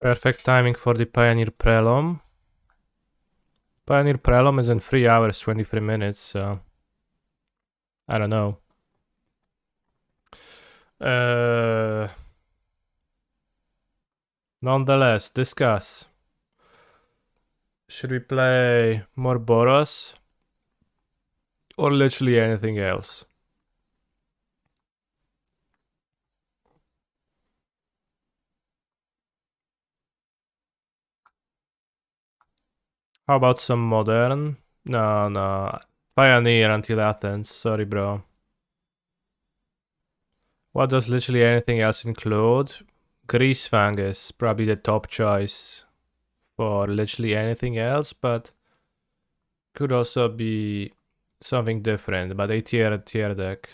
Perfect timing for the Pioneer Prelom. Pioneer Prelom is in 3 hours, 23 minutes, so... I don't know. Nonetheless, discuss. Should we play more Boros? Or literally anything else? How about some modern? No. Pioneer until Athens. Sorry, bro. What does literally anything else include? Greasefang is probably the top choice for literally anything else, but could also be something different, but a tier deck.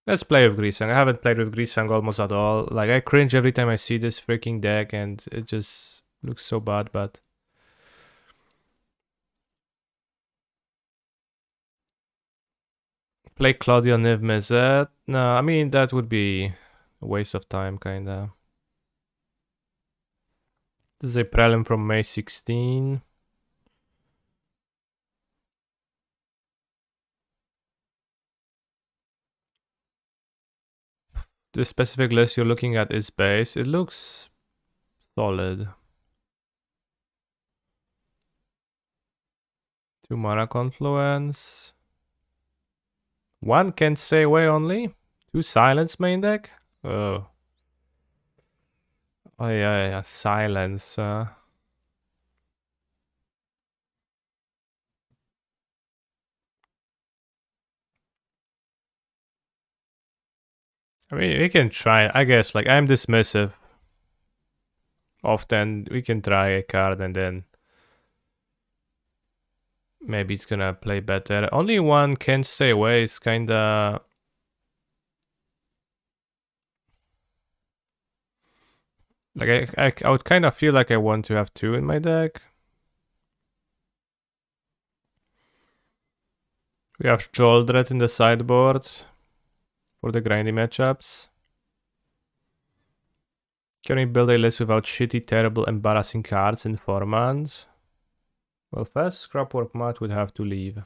Let's play with Greasefang. I haven't played with Greasefang almost at all. Like, I cringe every time I see this freaking deck, and it just looks so bad, but... Play Claudio Niv Mizzet? No, I mean, that would be a waste of time, kinda. This is a prelim from May 16. The specific list you're looking at is base. It looks solid. 2 mana confluence. 1 can't stay away only. 2 silence main deck. Oh. Oh yeah, silence. I mean, we can try. I guess, like, I'm dismissive. Often we can try a card and then maybe it's gonna play better. Only 1 can stay away is kinda... Like, I would kind of feel like I want to have 2 in my deck. We have Joldred in the sideboard for the grindy matchups. Can we build a list without shitty, terrible, embarrassing cards in format? Well, first, Scrapwork Mat would have to leave.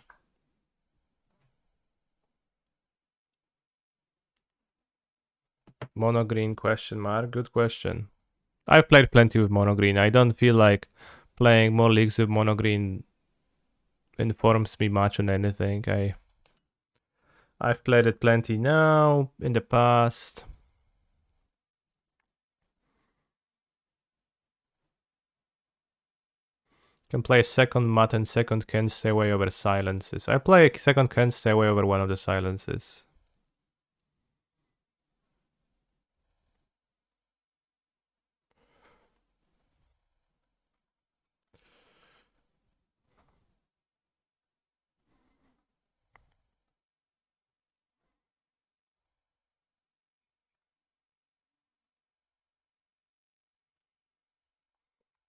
Mono green question mark? Good question. I've played plenty with mono green. I don't feel like playing more leagues with mono green informs me much on anything. I've played it plenty now, in the past. Can play second Mat and second Can stay away over silences. I play second Can stay away over one of the silences.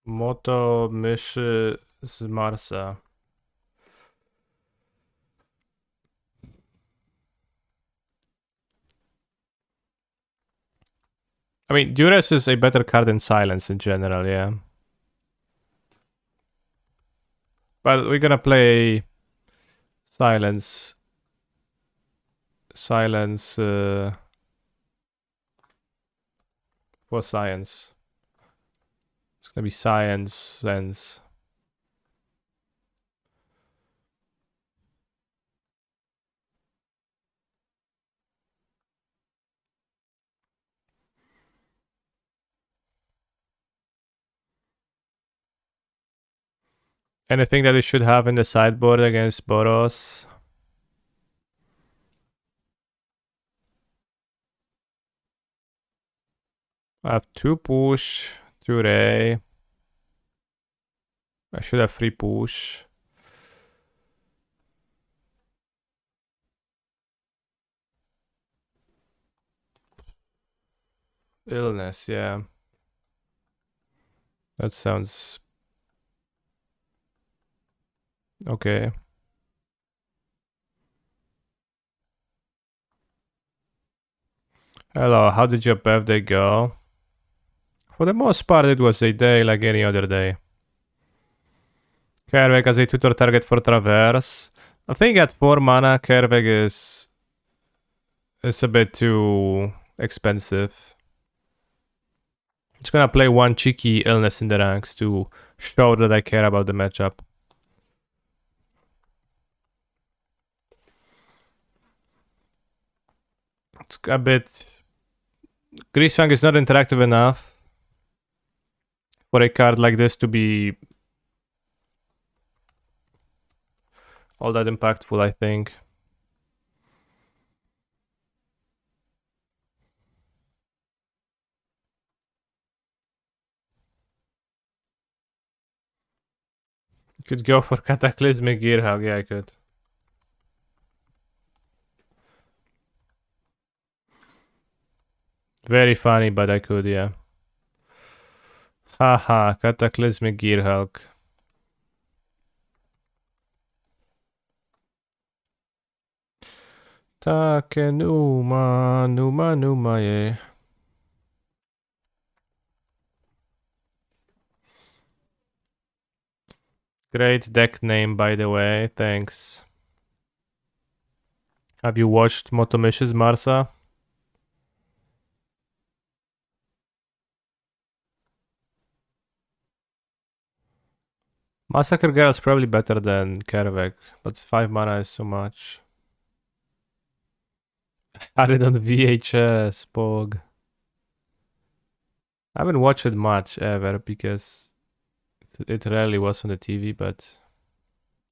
Moto myszy z Marsa. I mean, Duress is a better card than Silence in general, yeah. But we're gonna play Silence. Silence for Science. It's gonna be Science Sense. Anything that we should have in the sideboard against Boros? I have 2 push, 2 ray. I should have 3 push. Illness, yeah. That sounds okay. Hello, how did your birthday go? For the most part, it was a day like any other day. Kervek as a tutor target for Traverse. I think at 4 mana, Kervek is a bit too expensive. It's gonna play one cheeky illness in the ranks to show that I care about the matchup. It's a bit... Greasefang is not interactive enough for a card like this to be all that impactful, I think. You could go for Cataclysmic Gearhug, yeah I could. Very funny, but I could, yeah. Haha, Cataclysmic Gearhug. Takenuma, Numa, yeah. Great deck name, by the way, thanks. Have you watched Motomish's Marsa? Massacre Girl is probably better than Kervek, but 5 mana is so much. Had it on VHS, Pog. I haven't watched it much ever because it rarely was on the TV, but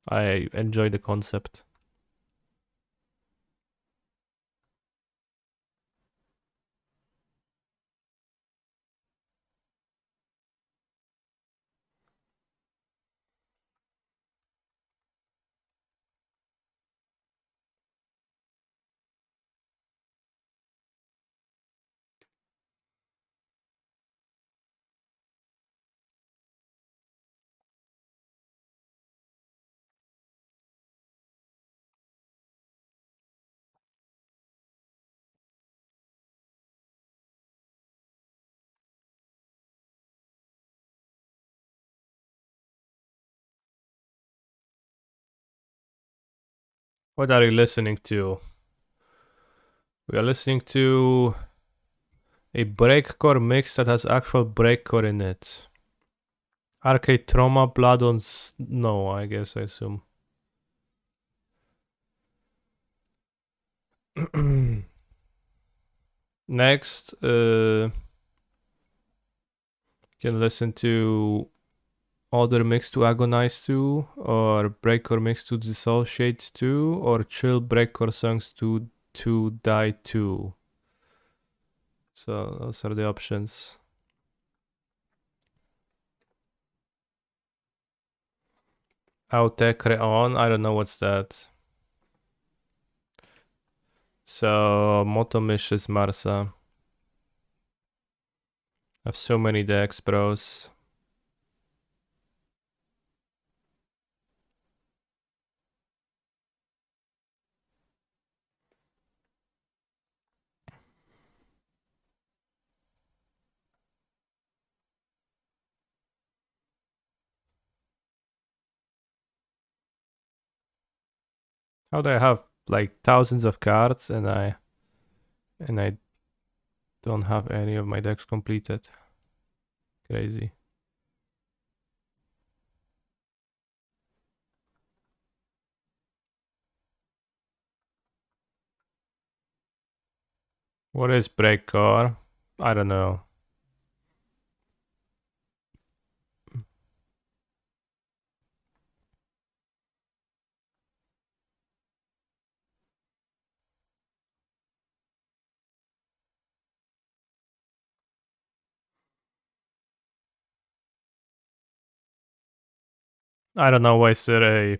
I enjoy the concept. What are you listening to? We are listening to a breakcore mix that has actual breakcore in it. Arcade Trauma, Blood on... No, I guess, I assume. Next, you can listen to Other Mix to Agonize 2, or Breakcore Mix to Dissociate 2, or Chill Breakcore Songs to Die 2. So those are the options. Autec Reon, I don't know what's that. So Motomish's Marsa. I have so many decks, bros. How do I have like thousands of cards and I don't have any of my decks completed? Crazy. What is Breakcore? I don't know. I don't know why is there a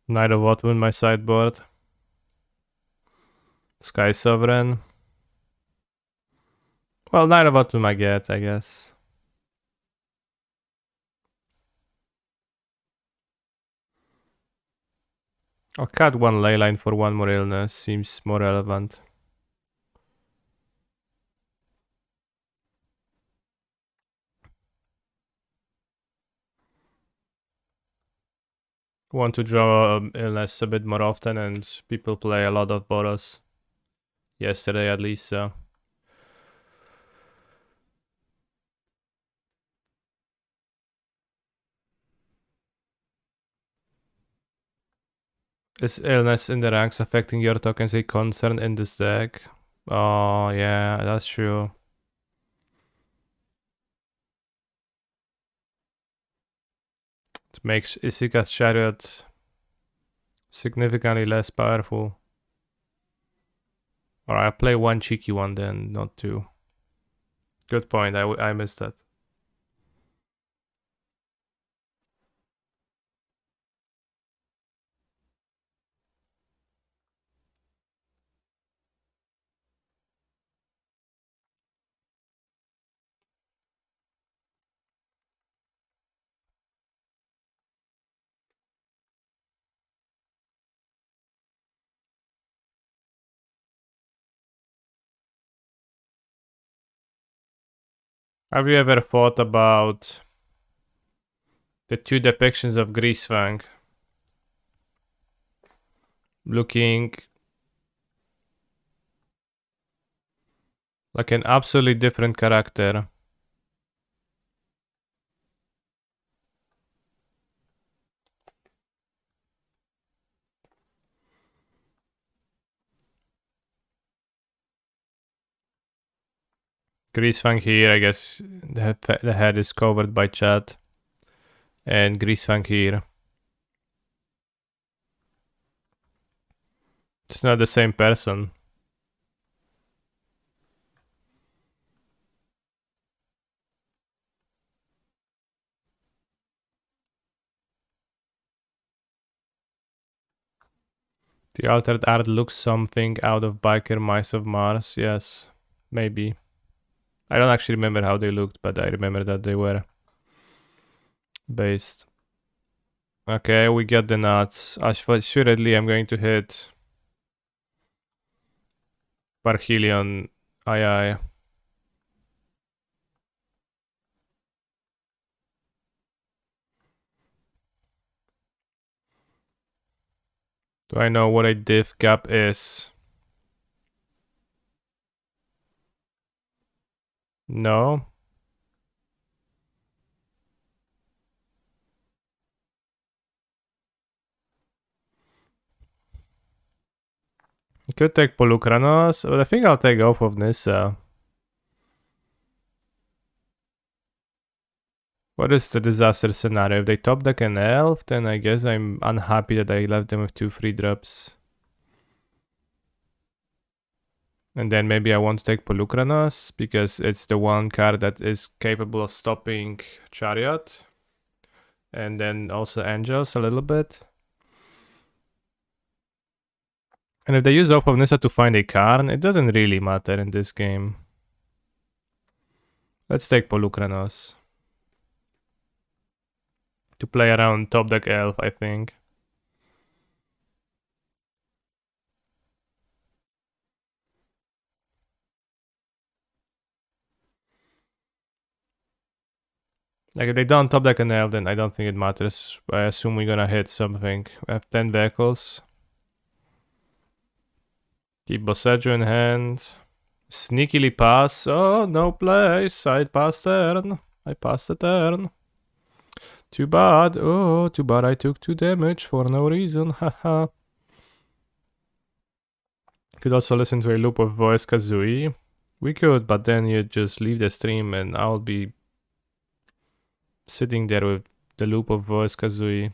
Knight of Autumn in my sideboard. Sky Sovereign. Well, Knight of Autumn I get, I guess. I'll cut one Leyline for one more illness, seems more relevant. Want to draw illness a bit more often, and people play a lot of Boros. Yesterday at least, so. Is illness in the ranks affecting your tokens a concern in this deck? Oh, yeah, that's true. It makes Isika's chariot significantly less powerful. Or I play one cheeky one then, not two. Good point, I missed that. Have you ever thought about the two depictions of Greasefang looking like an absolutely different character? Greasefang here, I guess the head is covered by chat. And Greasefang here. It's not the same person. The altered art looks something out of Biker Mice of Mars. Yes, maybe. I don't actually remember how they looked, but I remember that they were based. Okay, we get the nuts. Assuredly, I'm going to hit Parhelion. Aye aye. Do I know what a diff gap is? No. I could take Polukranos, but I think I'll take off of Nissa. What is the disaster scenario? If they top deck an elf, then I guess I'm unhappy that I left them with 2 free drops. And then maybe I want to take Polukranos, because it's the one card that is capable of stopping Chariot. And then also Angels a little bit. And if they use off of Nissa to find a Karn, it doesn't really matter in this game. Let's take Polukranos. To play around top deck elf, I think. Like if they don't top deck an elf, then I don't think it matters. I assume we're gonna hit something. We have 10 vehicles. Keep Bossejo in hand. Sneakily pass. Oh, no place. I passed turn. I passed the turn. Too bad. Oh, too bad I took 2 damage for no reason. Haha. Could also listen to a loop of voice Kazooie. We could, but then you just leave the stream and I'll be sitting there with the loop of voice Kazooie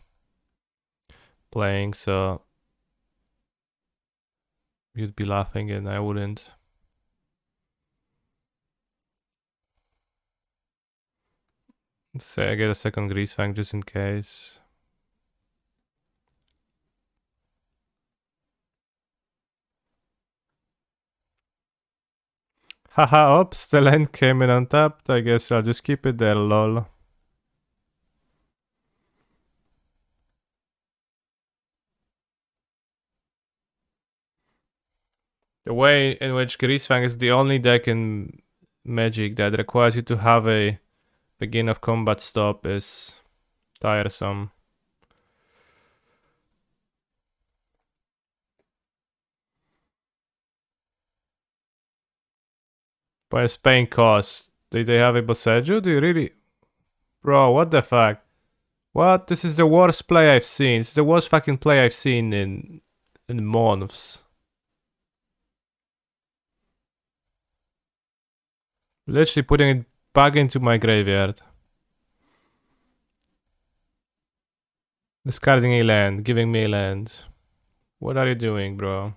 playing, so you'd be laughing and I wouldn't. Let's say I get a second Greasefang just in case. Haha, oops, the land came in untapped. I guess I'll just keep it there, lol. The way in which Greasefang is the only deck in Magic that requires you to have a begin of combat stop is tiresome. But Spain costs. Do they have a Boseju? Do you really? Bro, what the fuck? What? This is the worst play I've seen. It's the worst fucking play I've seen in months. Literally putting it back into my graveyard. Discarding a land, giving me a land. What are you doing, bro?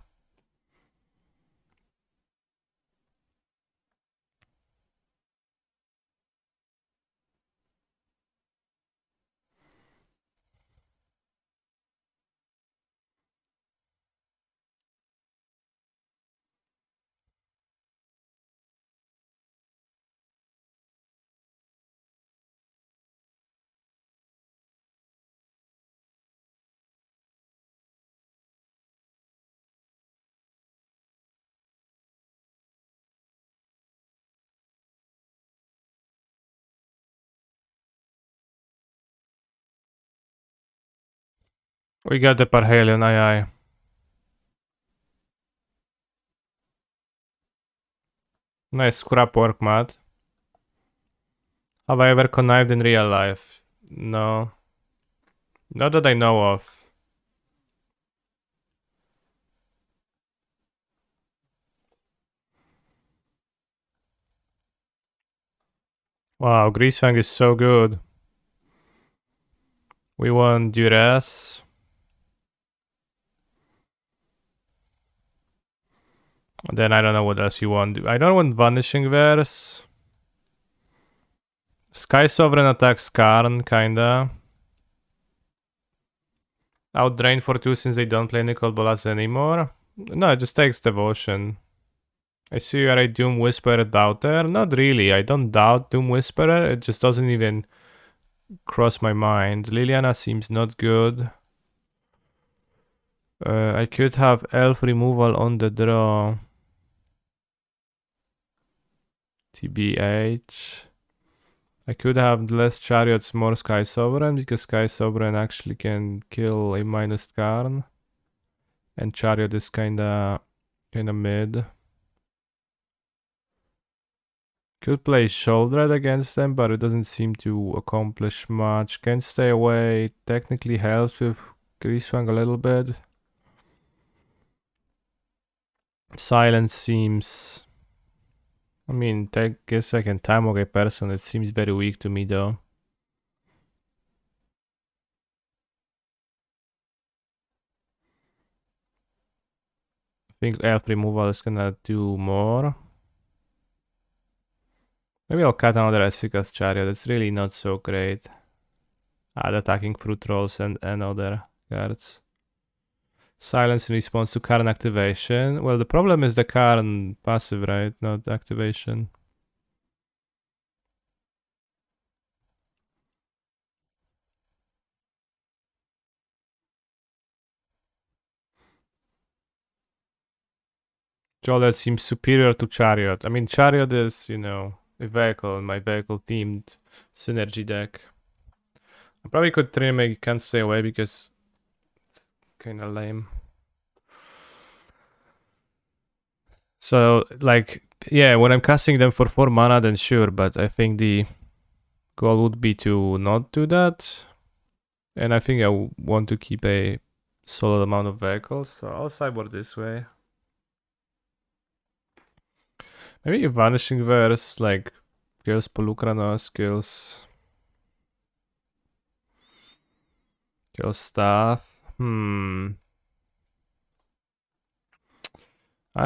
We got the Parhelion, aye. Nice scrap work, Matt. Have I ever connived in real life? No. Not that I know of. Wow, Greasefang is so good. We want Duress. Then I don't know what else you want. I don't want Vanishing Verse. Sky Sovereign attacks Karn, kinda. Outdrain for 2 since they don't play Nicol Bolas anymore. No, it just takes Devotion. I see you are a Doom Whisperer doubter. Not really, I don't doubt Doom Whisperer. It just doesn't even cross my mind. Liliana seems not good. I could have Elf removal on the draw. TBH. I could have less Chariots, more Sky Sovereign, because Sky Sovereign actually can kill a minus Karn. And Chariot is kinda mid. Could play Shoulder against them, but it doesn't seem to accomplish much. Can stay away, technically helps with Greasefang a little bit. Silence seems... I mean, guess I can time a person. It seems very weak to me though. I think elf removal is gonna do more. Maybe I'll cut another Essica's Chariot. It's really not so great. Add attacking Fruit Rolls and other cards. Silence in response to Karn activation. Well, the problem is the Karn passive, right? Not activation. Jollet seems superior to Chariot. I mean, Chariot is, you know, a vehicle in my vehicle themed synergy deck. I probably could try and make it can't stay away because it's kind of lame. So, like, yeah, when I'm casting them for 4 mana, then sure, but I think the goal would be to not do that. And I think I want to keep a solid amount of vehicles, so I'll sideboard this way. Maybe Vanishing Verse, like, kills Polukranos, kills Staff. I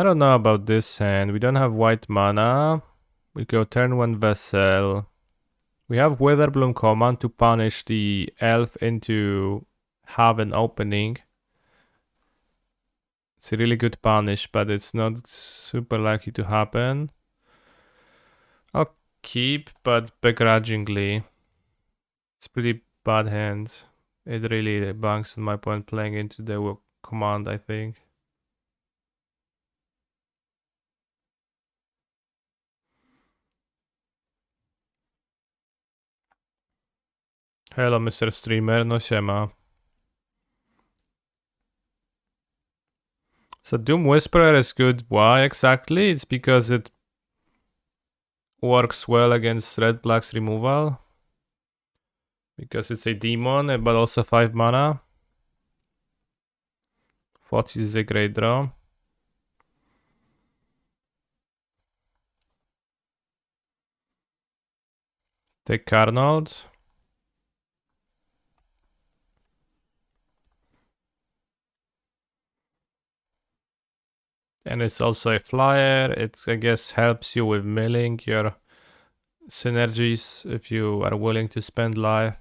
don't know about this hand. We don't have white mana. We go turn 1 Vessel. We have Witherbloom command to punish the elf into have an opening. It's a really good punish, but it's not super likely to happen. I'll keep, but begrudgingly. It's pretty bad hand. It really banks on my point playing into the command, I think. Hello, Mr. Streamer, no siema. So Doom Whisperer is good. Why exactly? It's because it works well against red-black's removal. Because it's a demon, but also 5 mana. Fox is a great draw. Take Carnold. And it's also a flyer. It, I guess, helps you with milling your synergies if you are willing to spend life.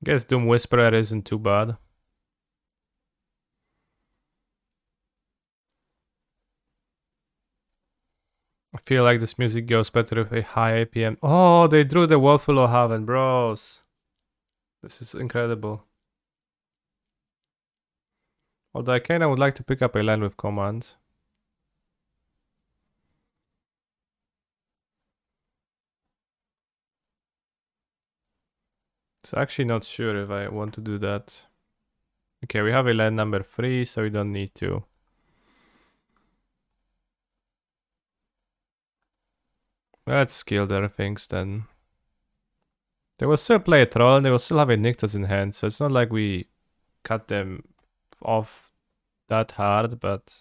Guess Doom Whisperer isn't too bad. I feel like this music goes better with a high APM. Oh, they drew the Wolfwillow Haven, bros. This is incredible. Although I kinda would like to pick up a land with command. So actually not sure if I want to do that. Okay, we have a land number 3, so we don't need to. Let's kill their things then. They will still play a troll and they will still have a Nyctos in hand, so it's not like we cut them off that hard, but...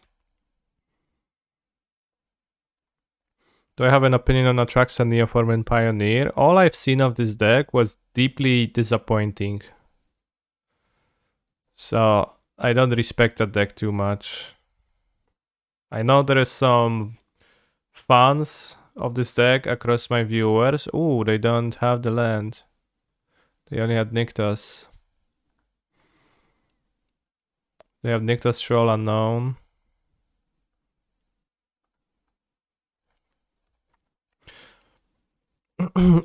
Do I have an opinion on Atraxa, Neoform and Pioneer? All I've seen of this deck was deeply disappointing. So I don't respect that deck too much. I know there is some fans of this deck across my viewers. Ooh, they don't have the land. They only had Nyctos. They have Nyctos Troll Unknown.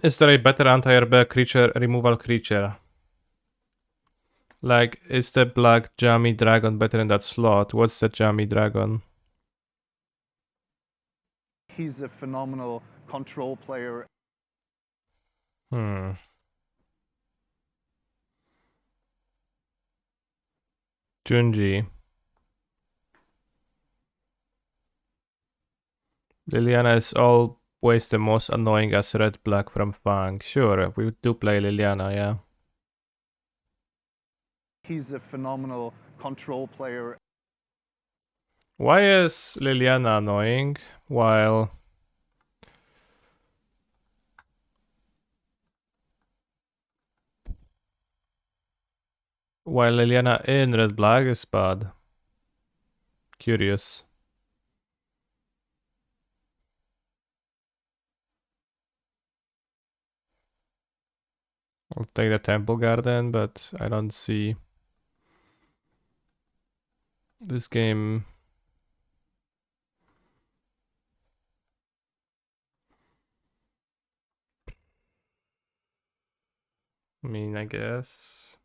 Is there a better anti-air creature removal creature? Like, is the black Jammy Dragon better in that slot? What's the Jammy Dragon? He's a phenomenal control player. Junji. Liliana is always the most annoying as red-black from Fang. Sure, we do play Liliana, yeah. He's a phenomenal control player. Why is Liliana annoying while Liliana in red-black is bad? Curious. I'll take the Temple Garden, but I don't see this game. I mean, I guess.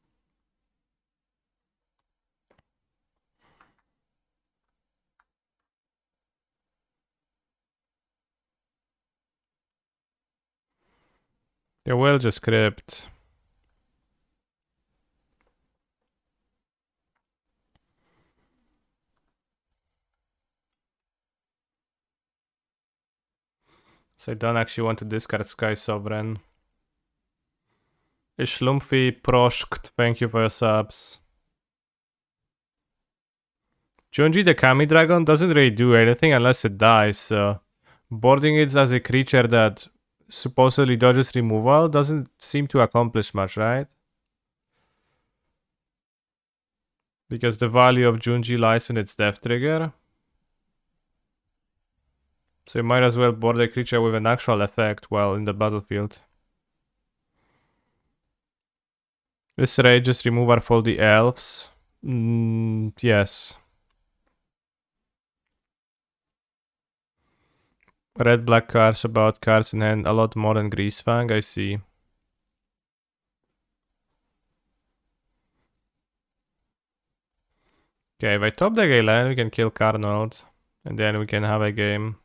They will just crypt. So I don't actually want to discard Sky Sovereign. Ishlumphy Proshkt, thank you for your subs. Junji the Kami Dragon doesn't really do anything unless it dies, so boarding it as a creature that supposedly dodges removal doesn't seem to accomplish much, right? Because the value of Junji lies in its death trigger. So you might as well board a creature with an actual effect while in the battlefield. This rages removal for the elves. Yes. Red-black cards about cards in hand a lot more than Greasefang, I see. Okay, if I top deck a land, we can kill Carnold. And then we can have a game.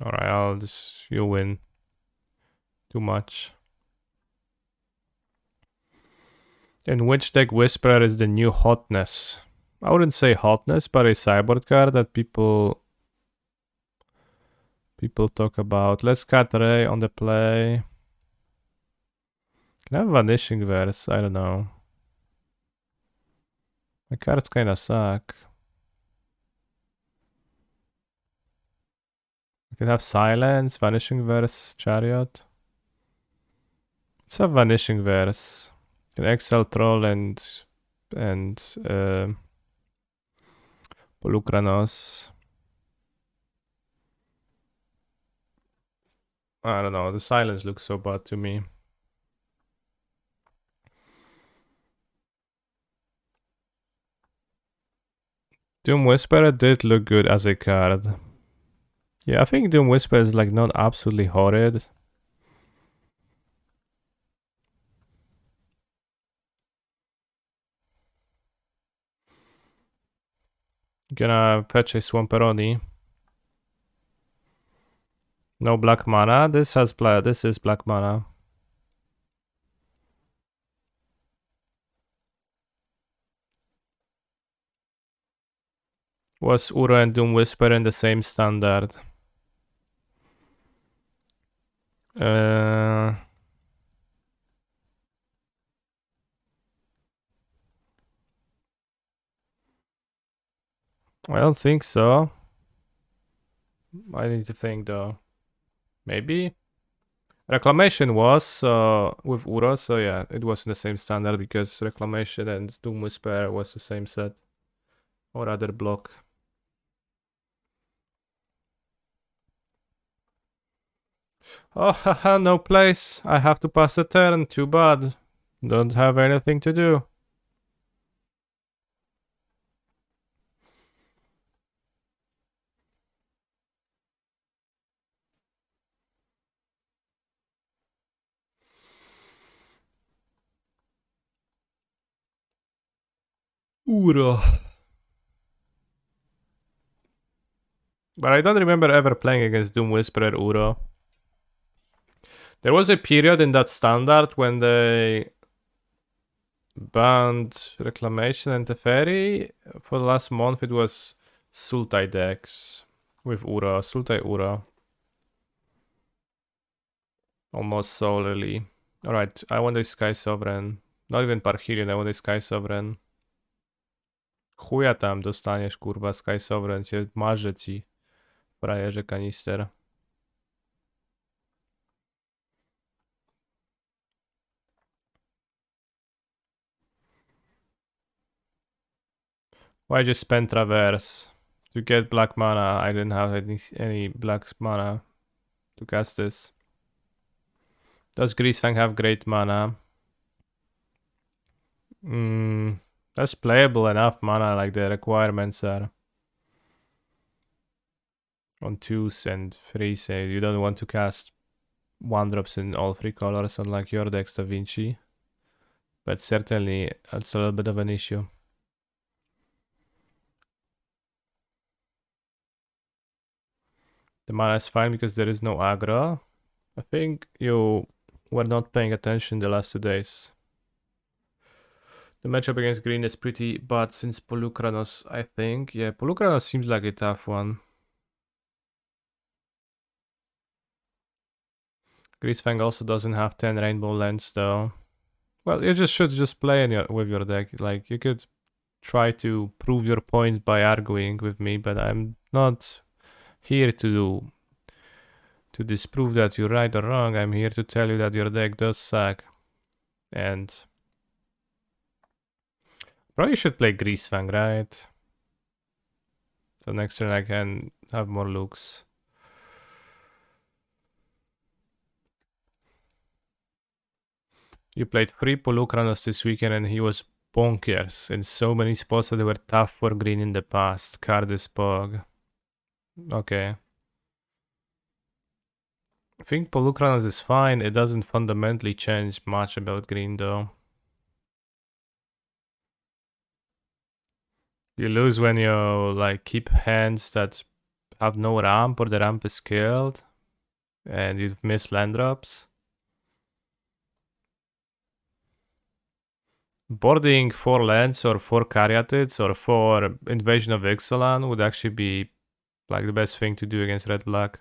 Alright, you win. Too much. In which deck Whisperer is the new hotness? I wouldn't say hotness, but a sideboard card that people talk about. Let's cut Ray on the play. Can I have Vanishing Verse? I don't know. My cards kinda suck. We can have Silence, Vanishing Verse, Chariot. Let's have Vanishing Verse. Can exile Troll and Polukranos. I don't know, the silence looks so bad to me. Doom Whisperer did look good as a card. Yeah, I think Doom Whisperer is like not absolutely horrid. Gonna fetch a Swamperoni. No black mana. This is black mana. Was Uro and Doom Whisper in the same standard? I don't think so. I need to think though. Maybe? Reclamation was with Uro, so yeah, it was in the same standard because Reclamation and Doom Whisper was the same set. Or other block. Oh, haha, no place. I have to pass a turn. Too bad. Don't have anything to do. Uro. But I don't remember ever playing against Doom Whisperer Uro. There was a period in that standard when they banned Reclamation and Teferi. For the last month it was Sultai decks with Uro, Sultai Uro. Almost solely. Alright, I want a Sky Sovereign. Not even Parhelion, I want a Sky Sovereign. Chuja tam dostaniesz, kurwa, Sky Sovereign, się marzę ci, frajerze kanister. Why just spend Traverse? To get black mana, I didn't have any black mana to cast this. Does Greasefang have great mana? That's playable enough mana, like the requirements are. On 2s and 3s, so you don't want to cast 1-drops in all 3 colors unlike your decks Da Vinci. But certainly, it's a little bit of an issue. The mana is fine because there is no aggro. I think you were not paying attention the last 2 days. The matchup against green is pretty bad since Polukranos, I think. Yeah, Polukranos seems like a tough one. Greasefang also doesn't have 10 rainbow lands though. Well, you should just play with your deck. Like, you could try to prove your point by arguing with me, but I'm not here to disprove that you're right or wrong. I'm here to tell you that your deck does suck. And probably should play Greasefang, right? So next turn I can have more looks. You played 3 Polukranos this weekend and he was bonkers in so many spots that were tough for green in the past. Cardis Pog. Okay. I think Polukranos is fine. It doesn't fundamentally change much about green though. You lose when you like keep hands that have no ramp or the ramp is killed and you miss land drops. Boarding 4 lands or 4 caryatids or 4 invasion of Ixalan would actually be like the best thing to do against red black.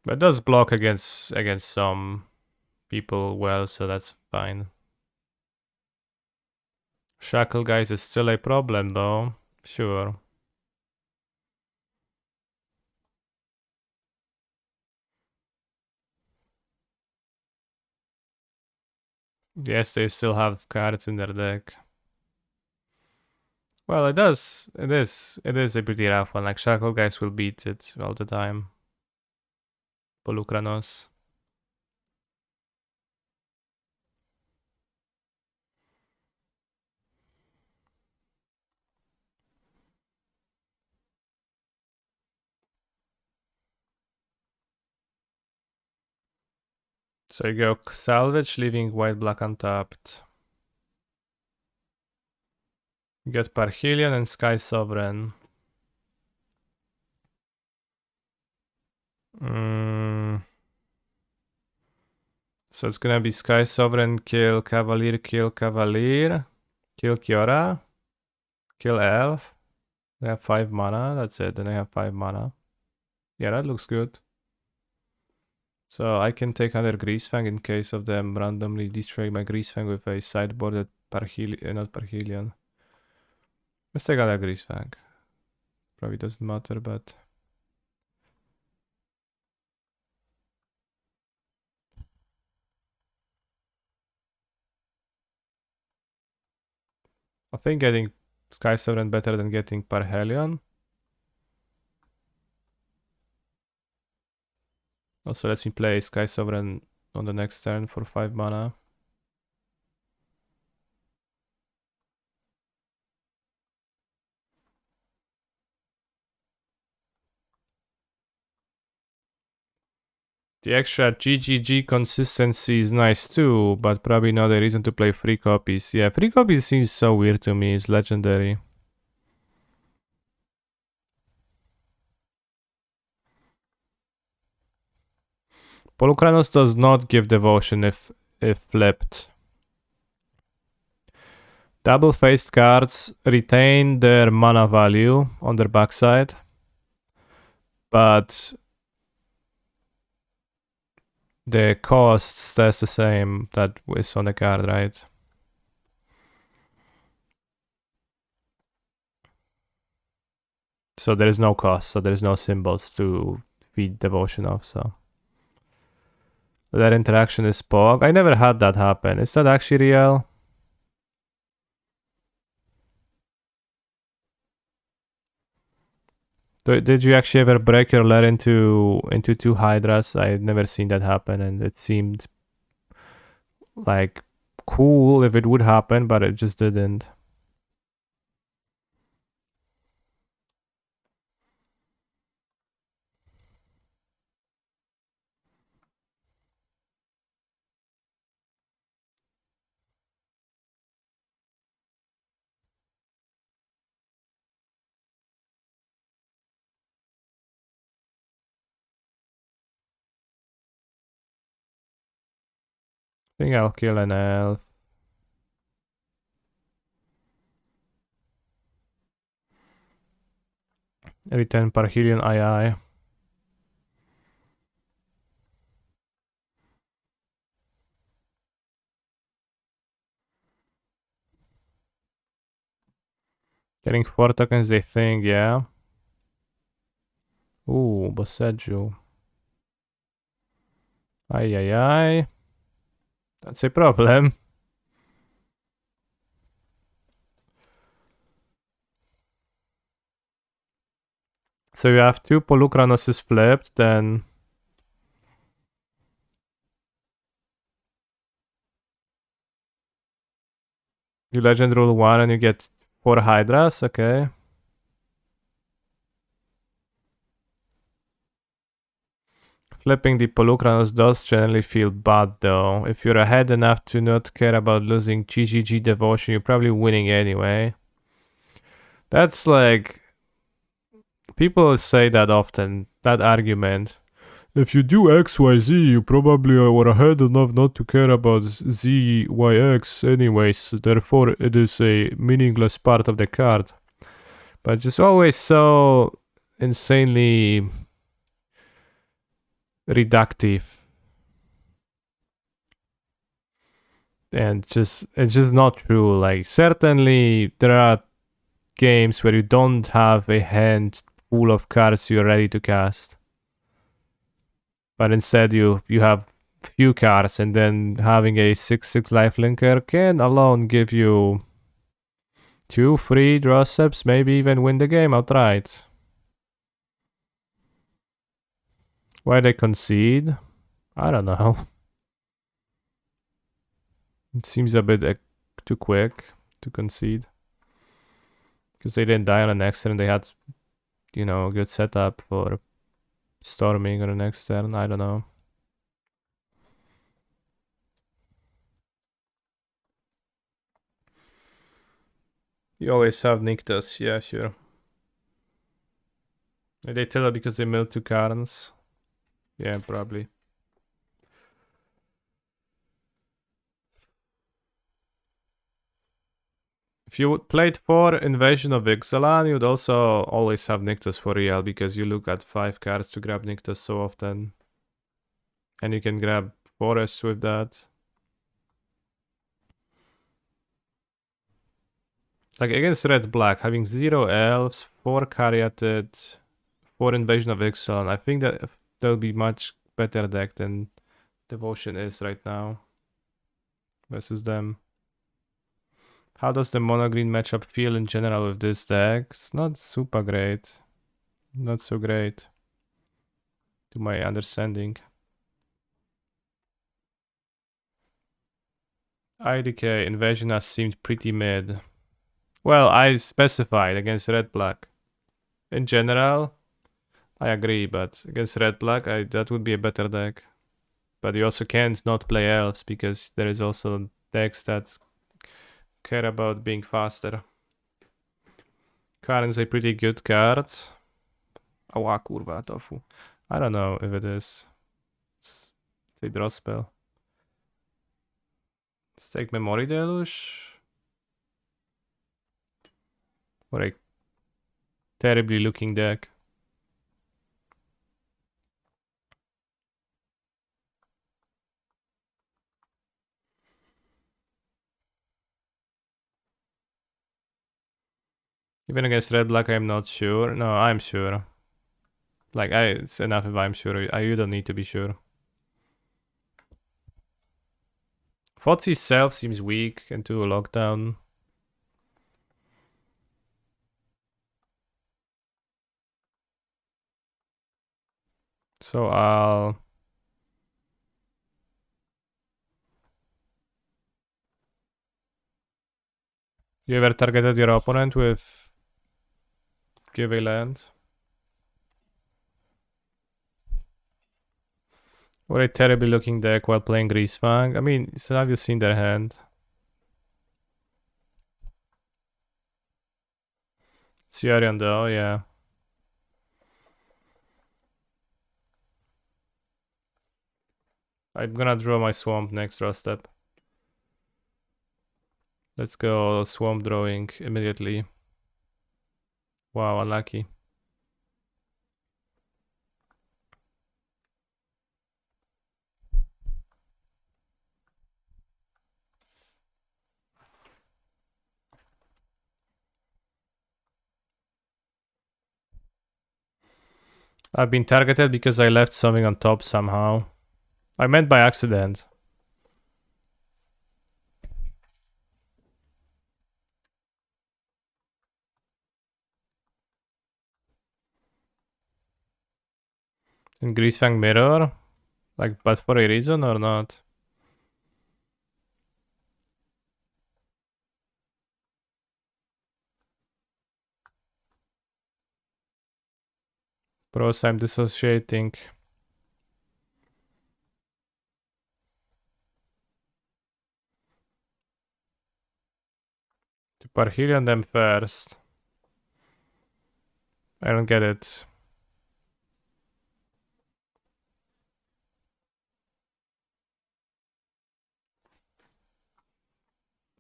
But it does block against some people well, so that's fine. Shackle guys is still a problem though. Sure. Yes, they still have cards in their deck. Well, it does. It is a pretty rough one. Like Shackle guys will beat it all the time. Polukranos. So you go salvage, leaving white black untapped. You get Parhelion and Sky Sovereign. So it's gonna be Sky Sovereign, kill Cavalier, kill Cavalier, kill Kiora, kill Elf. They have 5 mana, that's it, then I have 5 mana. Yeah, that looks good. So I can take another Greasefang in case of them randomly destroying my Greasefang with a sideboarded Parhelion, not Parhelion. Let's take another Greasefang. Probably doesn't matter, but... I think getting Sky Sovereign better than getting Parhelion. Also lets me play Sky Sovereign on the next turn for 5 mana. The extra GGG consistency is nice too, but probably not a reason to play free copies. Yeah, free copies seems so weird to me, it's legendary. Polukranos does not give devotion if flipped. Double-faced cards retain their mana value on their backside, but the cost stays the same that is on the card, right? So there is no cost, so there is no symbols to feed devotion of, so... That interaction is Pog. I never had that happen. Is that actually real? Did you actually ever break your lair into 2 Hydras? I had never seen that happen, and it seemed like cool if it would happen, but it just didn't. I think I'll kill an elf. Return Parhelion II. Getting 4 tokens, they think, yeah. Ooh, Boseju. Ay, ay, ay. That's a problem. So you have 2 Polukranos flipped, then... You legend rule 1 and you get 4 Hydras, okay. Flipping the Polukranos does generally feel bad though. If you're ahead enough to not care about losing GGG devotion, you're probably winning anyway. That's like... People say that often, that argument. if you do XYZ, you probably are ahead enough not to care about ZYX anyways, therefore it is a meaningless part of the card. But just always so insanely reductive. And just it's just not true. Like certainly there are games where you don't have a hand full of cards you're ready to cast. But instead you have few cards, and then having a 6/6 life linker can alone give you 2 free draw steps, maybe even win the game outright. Why they concede? I don't know. It seems a bit too quick to concede. Because they didn't die on the next turn, they had, a good setup for storming on the next turn. I don't know. You always have Nictus, yeah, sure. They tell it because they milled 2 cards. Yeah, probably. If you played for Invasion of Ixalan, you'd also always have Nictus for real, because you look at 5 cards to grab Nictus so often. And you can grab Forests with that. Like against Red Black, having 0 Elves, 4 Caryatid, 4 Invasion of Ixalan, I think that that'll be much better deck than Devotion is right now versus them. How does the mono green matchup feel in general with this deck? It's not super great. Not so great, to my understanding. IDK Invasion has seemed pretty mid. Well, I specified against red black. In general, I agree, but against red black, that would be a better deck. But you also can't not play elves, because there is also decks that care about being faster. Karen's a pretty good card. Ała kurwa, tofu. I don't know if it is. It's a draw spell. Let's take Memory Deluge. What a terribly looking deck. Even against red black, I'm not sure. No, I'm sure. Like, it's enough if I'm sure. You don't need to be sure. Fotsy self seems weak into a lockdown. So I'll... You ever targeted your opponent with give a land? What a terribly looking deck while playing Greasefang. I mean, so have you seen their hand? Ciarian though, yeah. I'm gonna draw my swamp next draw step. Let's go swamp drawing immediately. Wow, unlucky. I've been targeted because I left something on top somehow. I meant by accident. In Greasefang mirror? Like, but for a reason or not? Pros, I'm dissociating. To Parhelion them first. I don't get it.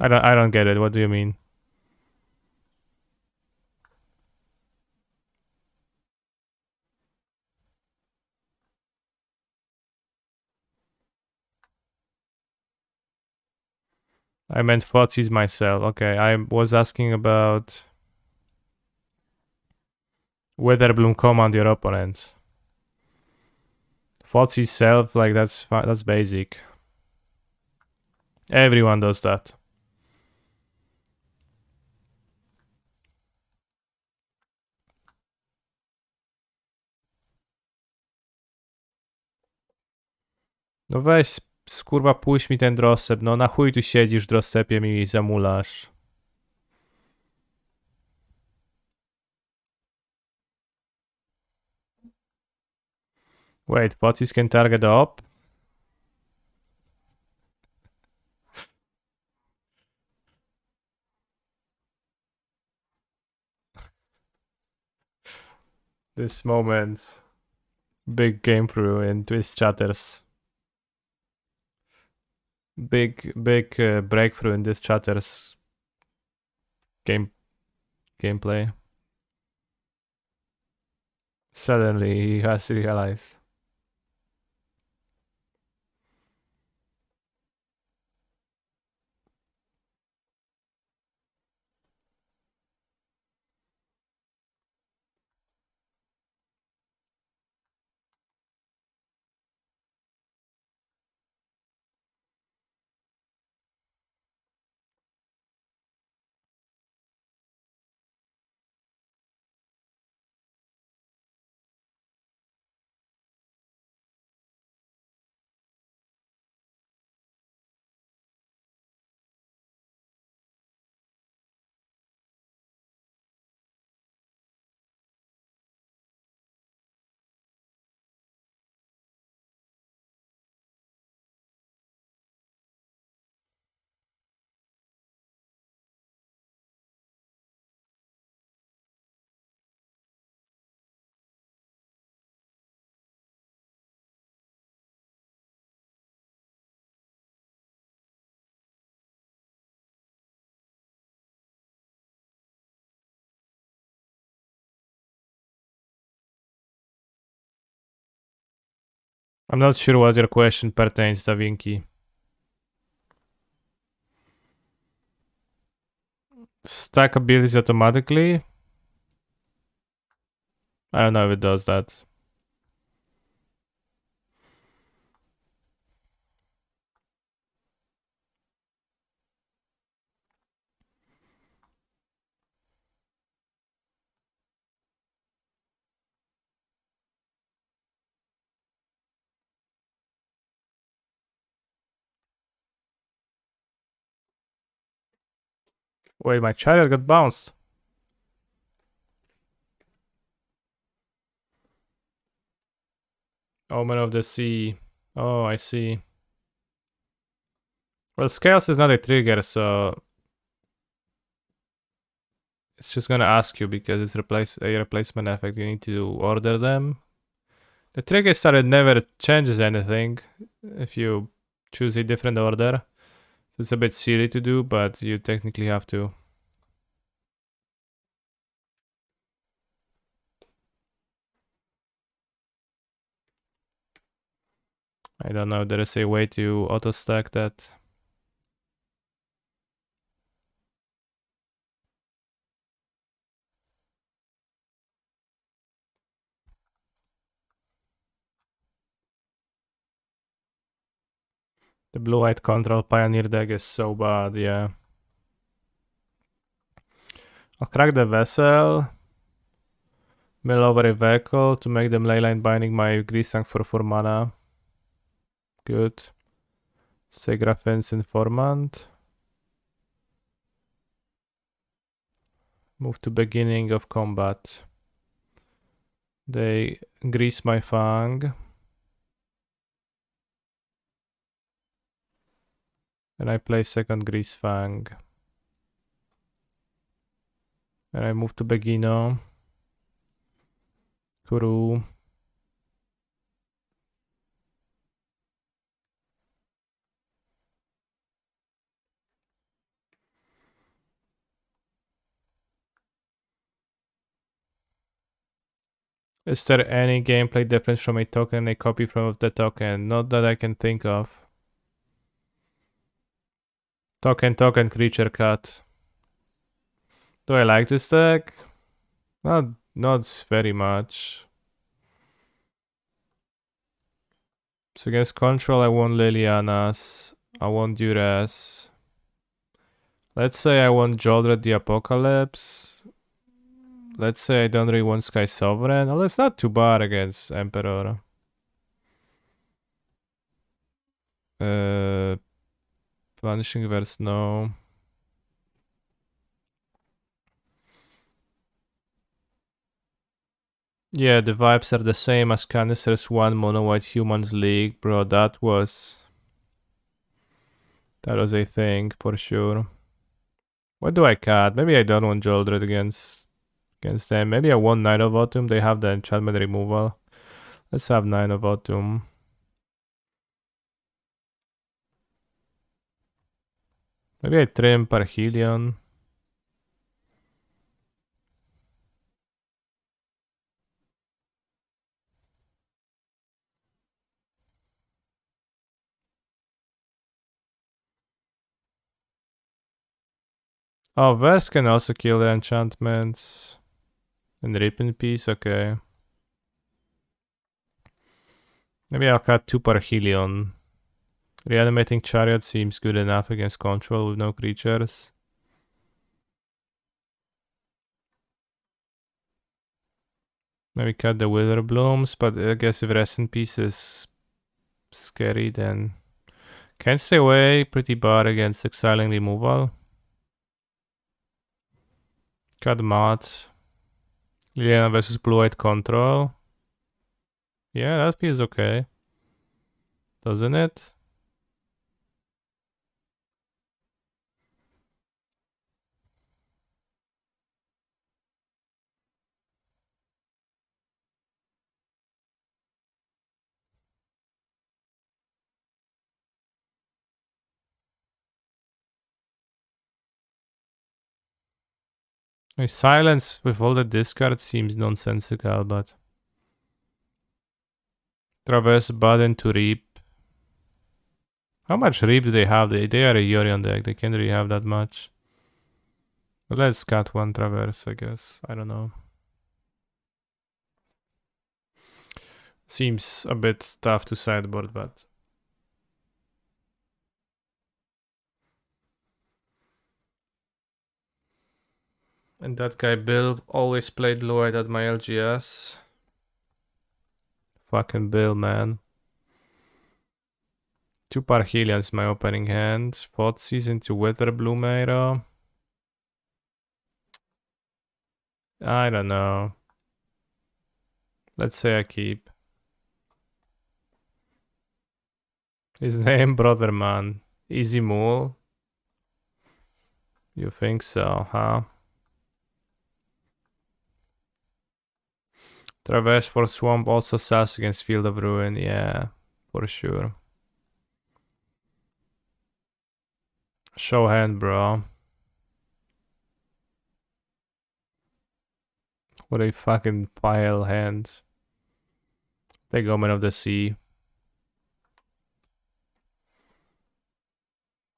I don't get it. What do you mean? I meant Fotsis myself. Okay, I was asking about whether Bloom command your opponent. Fotsis self, like that's basic. Everyone does that. No weź, kurwa, puść mi ten drosep. No na chuj tu siedzisz w drosepie mi zamulasz. Wait, Fotsis can target up? This moment. Big game through in Twist Chatters. Big breakthrough in this Chatters gameplay. Suddenly he has realized. I'm not sure what your question pertains, Da Vinci. Stack abilities automatically? I don't know if it does that. Wait, my chariot got bounced. Omen of the Sea. Oh, I see. Well, Scales is not a trigger, so it's just gonna ask you because it's a replacement effect. You need to order them. The trigger star never changes anything if you choose a different order. So it's a bit silly to do, but you technically have to. I don't know, there is a way to auto stack that. The blue-white control Pioneer deck is so bad, yeah. I'll crack the vessel. Mill over a vehicle to make them leyline binding my Greasefang for 4 mana. Good. Segrafen's Informant. Move to beginning of combat. They grease my fang. And I play second Greasefang. And I move to Begino. Kuru. Is there any gameplay difference from a token and a copy from the token? Not that I can think of. Token, creature cut. Do I like this deck? Not very much. So against control, I want Lilianas. I want Duress. Let's say I want Jaldred the Apocalypse. Let's say I don't really want Sky Sovereign. Well, it's not too bad against Emperor. Uh, Vanishing Verse, no. Yeah, the vibes are the same as Canister's 1 Mono White Humans League, bro. That was a thing for sure. What do I cut? Maybe I don't want Jaldred against them. Maybe I want Knight of Autumn. They have the enchantment removal. Let's have Knight of Autumn. Maybe I trim Parhelion. Oh, Verse can also kill the enchantments. And Rip in Peace, okay. Maybe I'll cut 2 Parhelion. Reanimating Chariot seems good enough against control with no creatures. Maybe cut the Wither Blooms, but I guess if Rest in Peace is scary, then can't stay away. Pretty bad against Exiling Removal. Cut Mod. Liliana versus Blue White Control. Yeah, that feels okay. Doesn't it? My silence with all the discard seems nonsensical, but Traverse Button to Reap. How much Reap do they have? They are a Yorion deck. They can't really have that much. But let's cut 1 Traverse, I guess. I don't know. Seems a bit tough to sideboard, but and that guy Bill always played Lloyd at my LGS. Fucking Bill, man. 2 Parhelions my opening hand. Fought season to Wither Bloom Arrow. I don't know. Let's say I keep. His name, brother man. Easy Mule. You think so, huh? Traverse for Swamp also sells against Field of Ruin. Yeah, for sure. Show hand, bro. What a fucking pile hand. Take Omen of the Sea.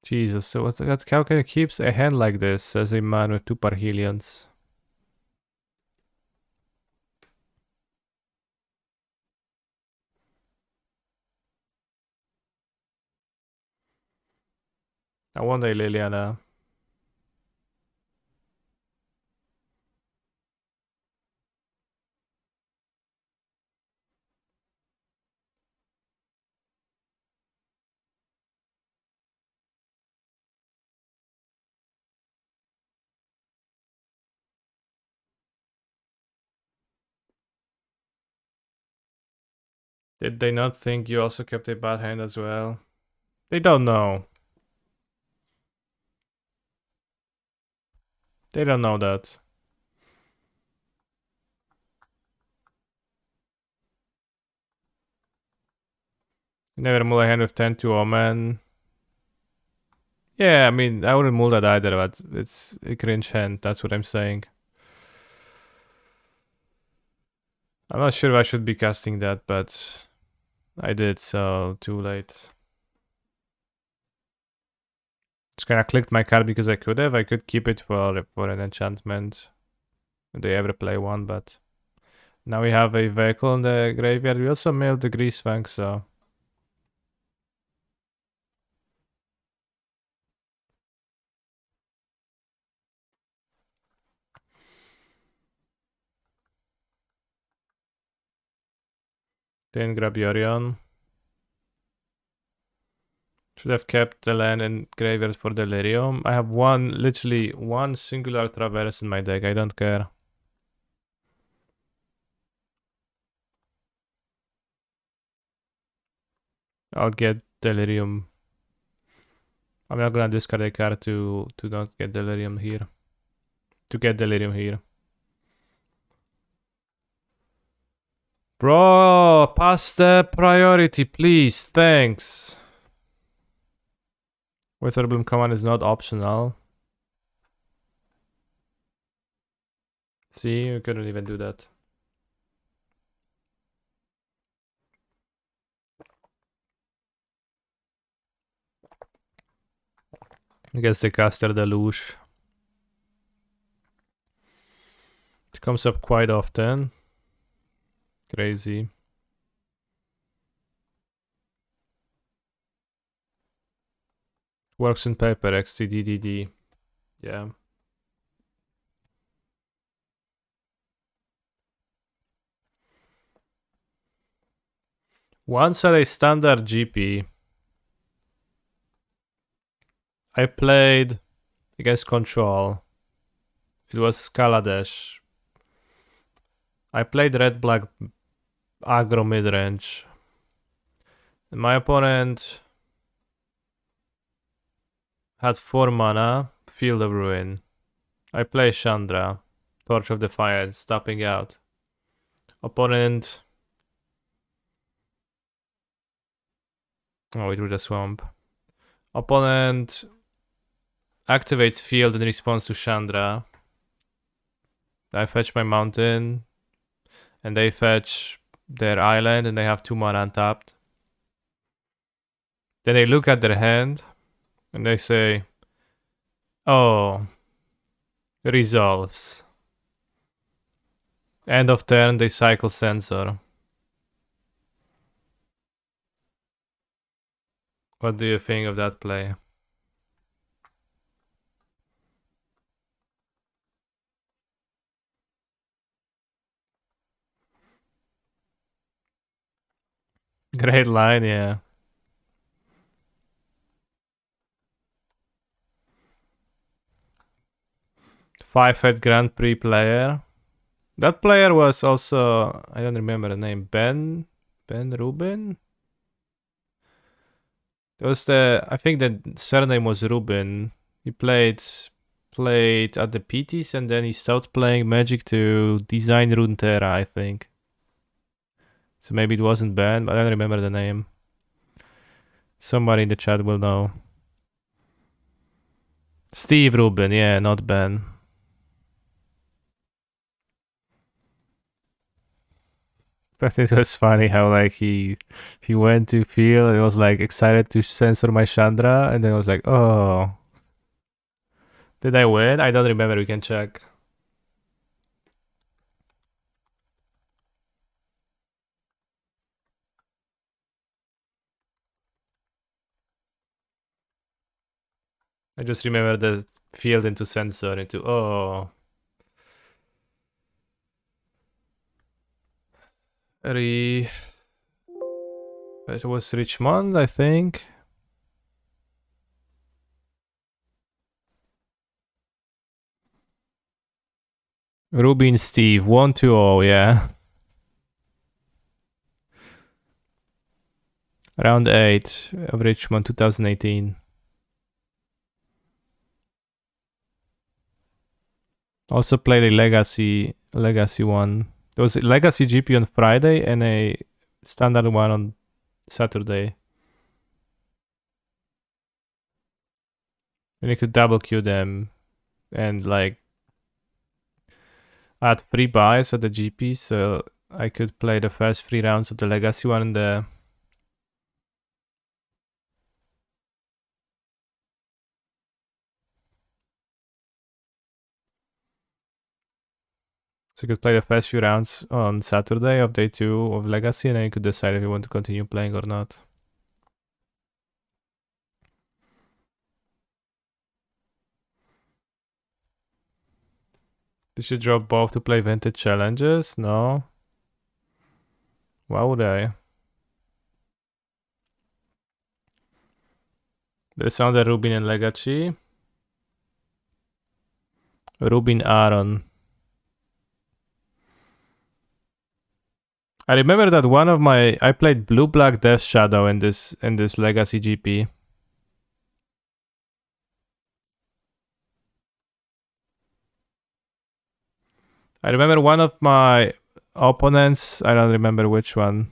Jesus, so how can you keep a hand like this as a man with 2 Parhelions? I want a Liliana. Did they not think you also kept a bad hand as well? They don't know. They don't know that. You never mull a hand with 10 to Omen. Yeah, I mean, I wouldn't mull that either, but it's a cringe hand. That's what I'm saying. I'm not sure if I should be casting that, but I did, so too late. Just kinda clicked my card because I could have. I could keep it for an enchantment. If they ever play one, but now we have a vehicle in the graveyard. We also milled the Greasefang, so didn't grab Yorion. Should have kept the land in graveyard for Delirium. I have literally one singular Traverse in my deck. I don't care. I'll get Delirium. I'm not gonna discard a card to not get Delirium here. To get Delirium here. Bro, pass the priority, please. Thanks. Witherbloom command is not optional. See, you couldn't even do that. I guess the caster deluge. It comes up quite often. Crazy. Works in paper, XTDDD. Yeah. Once at a standard GP, I played against Control. It was Kaladesh. I played red black aggro midrange. My opponent had 4 mana, Field of Ruin. I play Chandra, Torch of Defiance, tapping out. Opponent. Oh, it was a swamp. Opponent activates field in response to Chandra. I fetch my mountain, and they fetch their island, and they have 2 mana untapped. Then they look at their hand, and they say, oh, resolves. End of turn, they cycle Sensor. What do you think of that play? Great line, yeah. 5-head Grand Prix player. That player was also, I don't remember the name, Ben Rubin? It was I think the surname was Rubin. He played at the PTs and then he stopped playing Magic to design Runeterra, I think. So maybe it wasn't Ben, but I don't remember the name. Somebody in the chat will know. Steve Rubin, yeah, not Ben. But it was funny how like he went to field and was like excited to censor my Chandra, and then I was like, oh, did I win? I don't remember. We can check. I just remember the field into censor into oh. It was Richmond, I think. Rubin Steve 1-0, yeah. Round 8 of Richmond 2018. Also played a legacy one. There was a legacy GP on Friday and a standard one on Saturday. And you could double queue them and like add free buys at the GP, so I could play the first 3 rounds of the Legacy one in the... So you could play the first few rounds on Saturday of day 2 of Legacy, and then you could decide if you want to continue playing or not. Did you drop both to play Vintage Challenges? No. Why would I? There's another Rubin and Legacy. Rubin Aaron. I remember that one of my... I played Blue Black Death Shadow in this Legacy GP. I remember one of my opponents, I don't remember which one,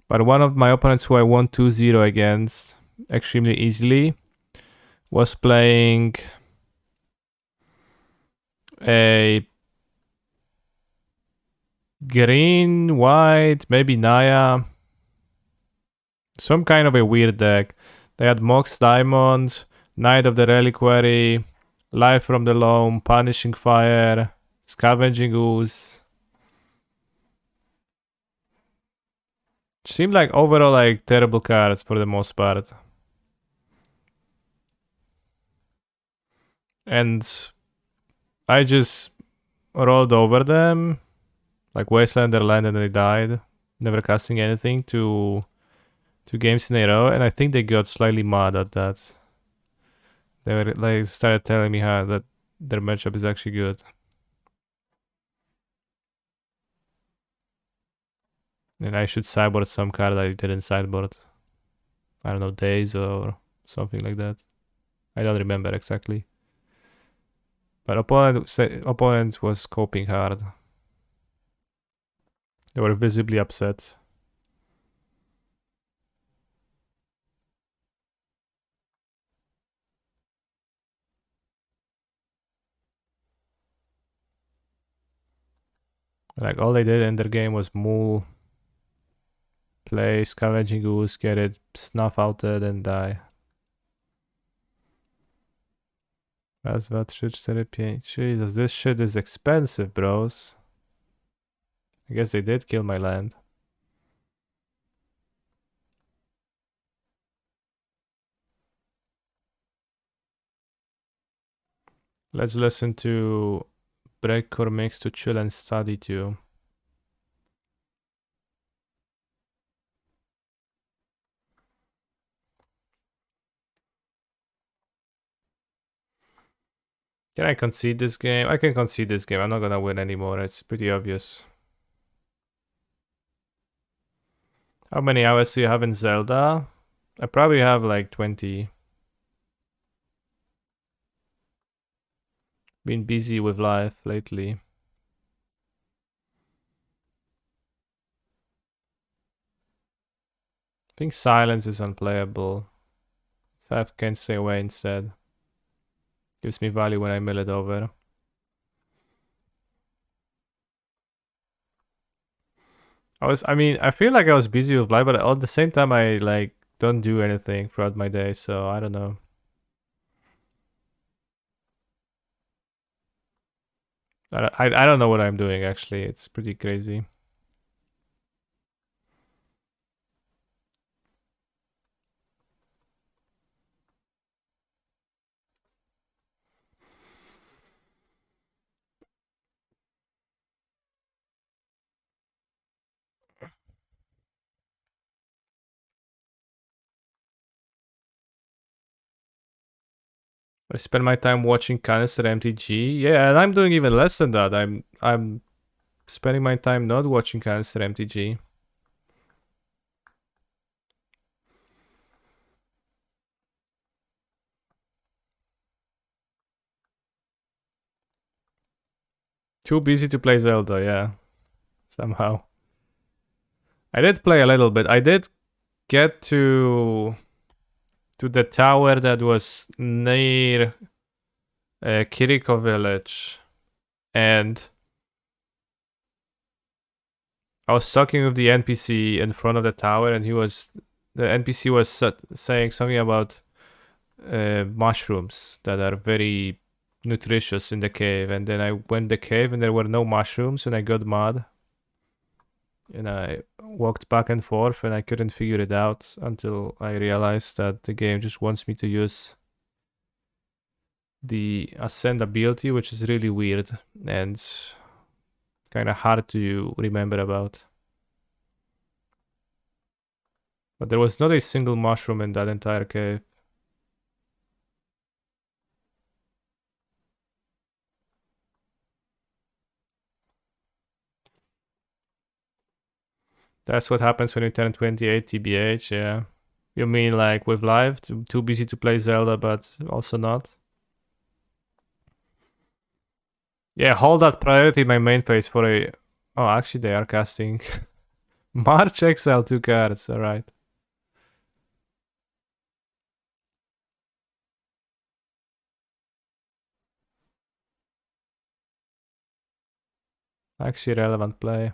but one of my opponents who I won 2-0 against extremely easily was playing a green, white, maybe Naya, some kind of a weird deck. They had Mox Diamond, Knight of the Reliquary, Life from the Loam, Punishing Fire, Scavenging Ooze. Seemed like overall like terrible cards for the most part. And I just rolled over them, like Wastelander land, and they died, never casting anything to 2 games in a row, and I think they got slightly mad at that. They were like started telling me how that their matchup is actually good. And I should sideboard some card I didn't sideboard. I don't know, Days or something like that. I don't remember exactly. But opponent was coping hard. They were visibly upset. Like all they did in their game was Mool, play Scavenging Goose, get it snuff outed and die. Raz, dwa, trzy, cztery, pięć. Jesus, this shit is expensive, bros. I guess they did kill my land. Let's listen to Breakcore Mix to chill and study too. Can I concede this game? I can concede this game. I'm not gonna win anymore. It's pretty obvious. How many hours do you have in Zelda? I probably have like 20. Been busy with life lately. I think silence is unplayable. Seth can stay away instead. Gives me value when I mill it over. I feel like I was busy with life, but at the same time I like don't do anything throughout my day, so I don't know. I don't know what I'm doing actually. It's pretty crazy. I spend my time watching Canister MTG. Yeah, and I'm doing even less than that. I'm spending my time not watching Canister MTG. Too busy to play Zelda, yeah. Somehow. I did play a little bit. I did get to the tower that was near Kiriko village, and I was talking with the NPC in front of the tower, and the NPC was saying something about mushrooms that are very nutritious in the cave. And then I went the cave, and there were no mushrooms, and I got mad. And I walked back and forth, and I couldn't figure it out until I realized that the game just wants me to use the ascend ability, which is really weird and kind of hard to remember about. But there was not a single mushroom in that entire cave. That's what happens when you turn 28 TBH, yeah. You mean like with live? Too busy to play Zelda, but also not? Yeah, hold that priority my main phase for a... Oh, actually they are casting. March XL 2 cards, alright. Actually relevant play.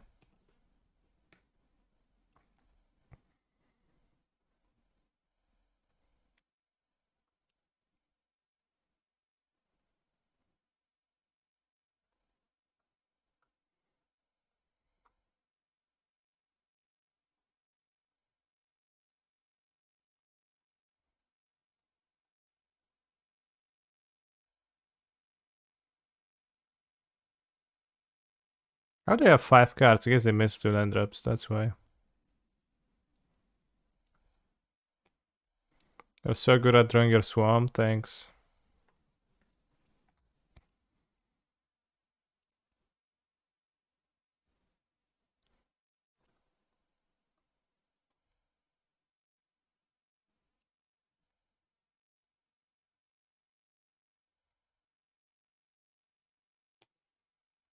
How do they have 5 cards? I guess they missed 2 land drops, that's why. You're so good at drawing your swamp, thanks.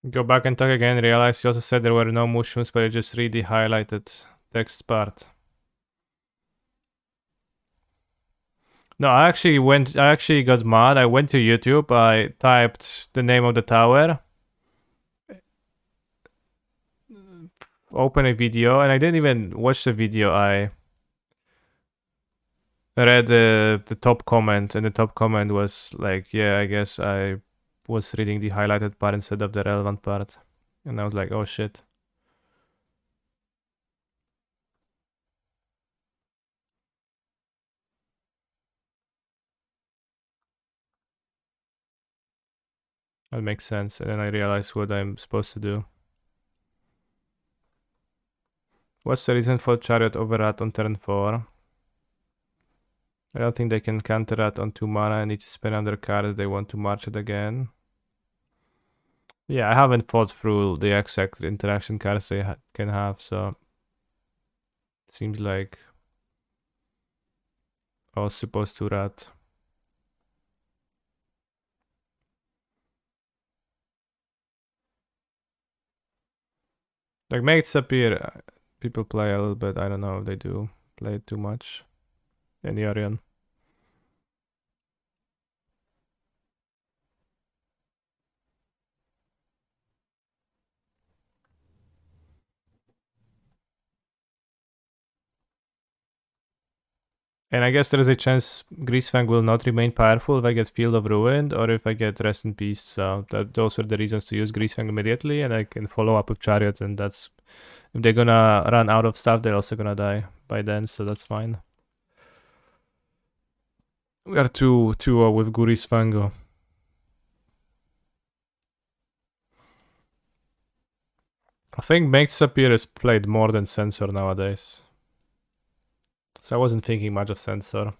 Go back and talk again, realize you also said there were no mushrooms, but you just read the highlighted text part. No, I actually got mad. I went to YouTube, I typed the name of the tower, open a video, and I didn't even watch the video. I read the top comment, and the top comment was like, yeah, I guess I was reading the highlighted part instead of the relevant part. And I was like, oh shit. That makes sense. And then I realized what I'm supposed to do. What's the reason for Chariot Override on turn 4? I don't think they can counter that on 2 mana. I need to spend another card if they want to march it again. Yeah, I haven't thought through the exact interaction cards they can have, so it seems like I was supposed to rat. Like Mates Appear, people play a little bit. I don't know if they do play it too much. Any Orion. And I guess there is a chance Greasefang will not remain powerful if I get Field of Ruin or if I get Rest in Peace. So those are the reasons to use Greasefang immediately, and I can follow up with Chariot, and that's... If they're gonna run out of stuff, they're also gonna die by then, so that's fine. We are 2-2 with Greasefang. I think Make Disappear is played more than Sensor nowadays. So I wasn't thinking much of Sensor.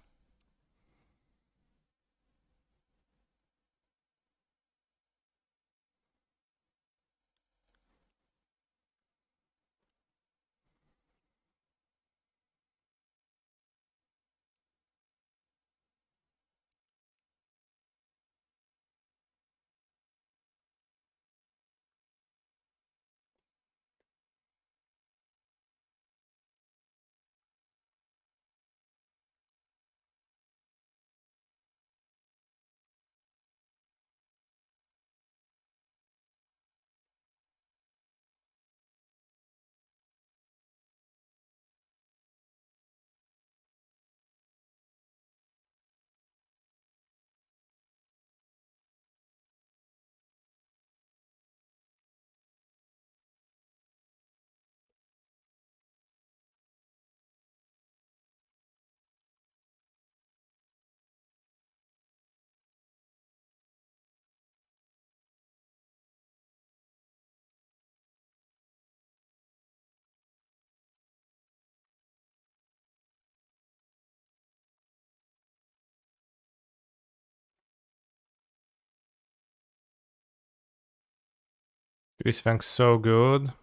Greasefang's so good.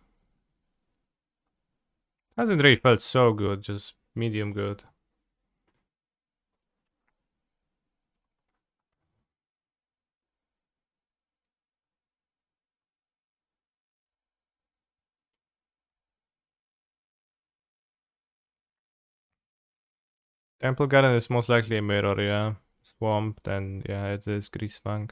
Hasn't really felt so good, just medium good. Temple Garden is most likely a mirror, yeah. Swamp, then yeah, it is Greasefang.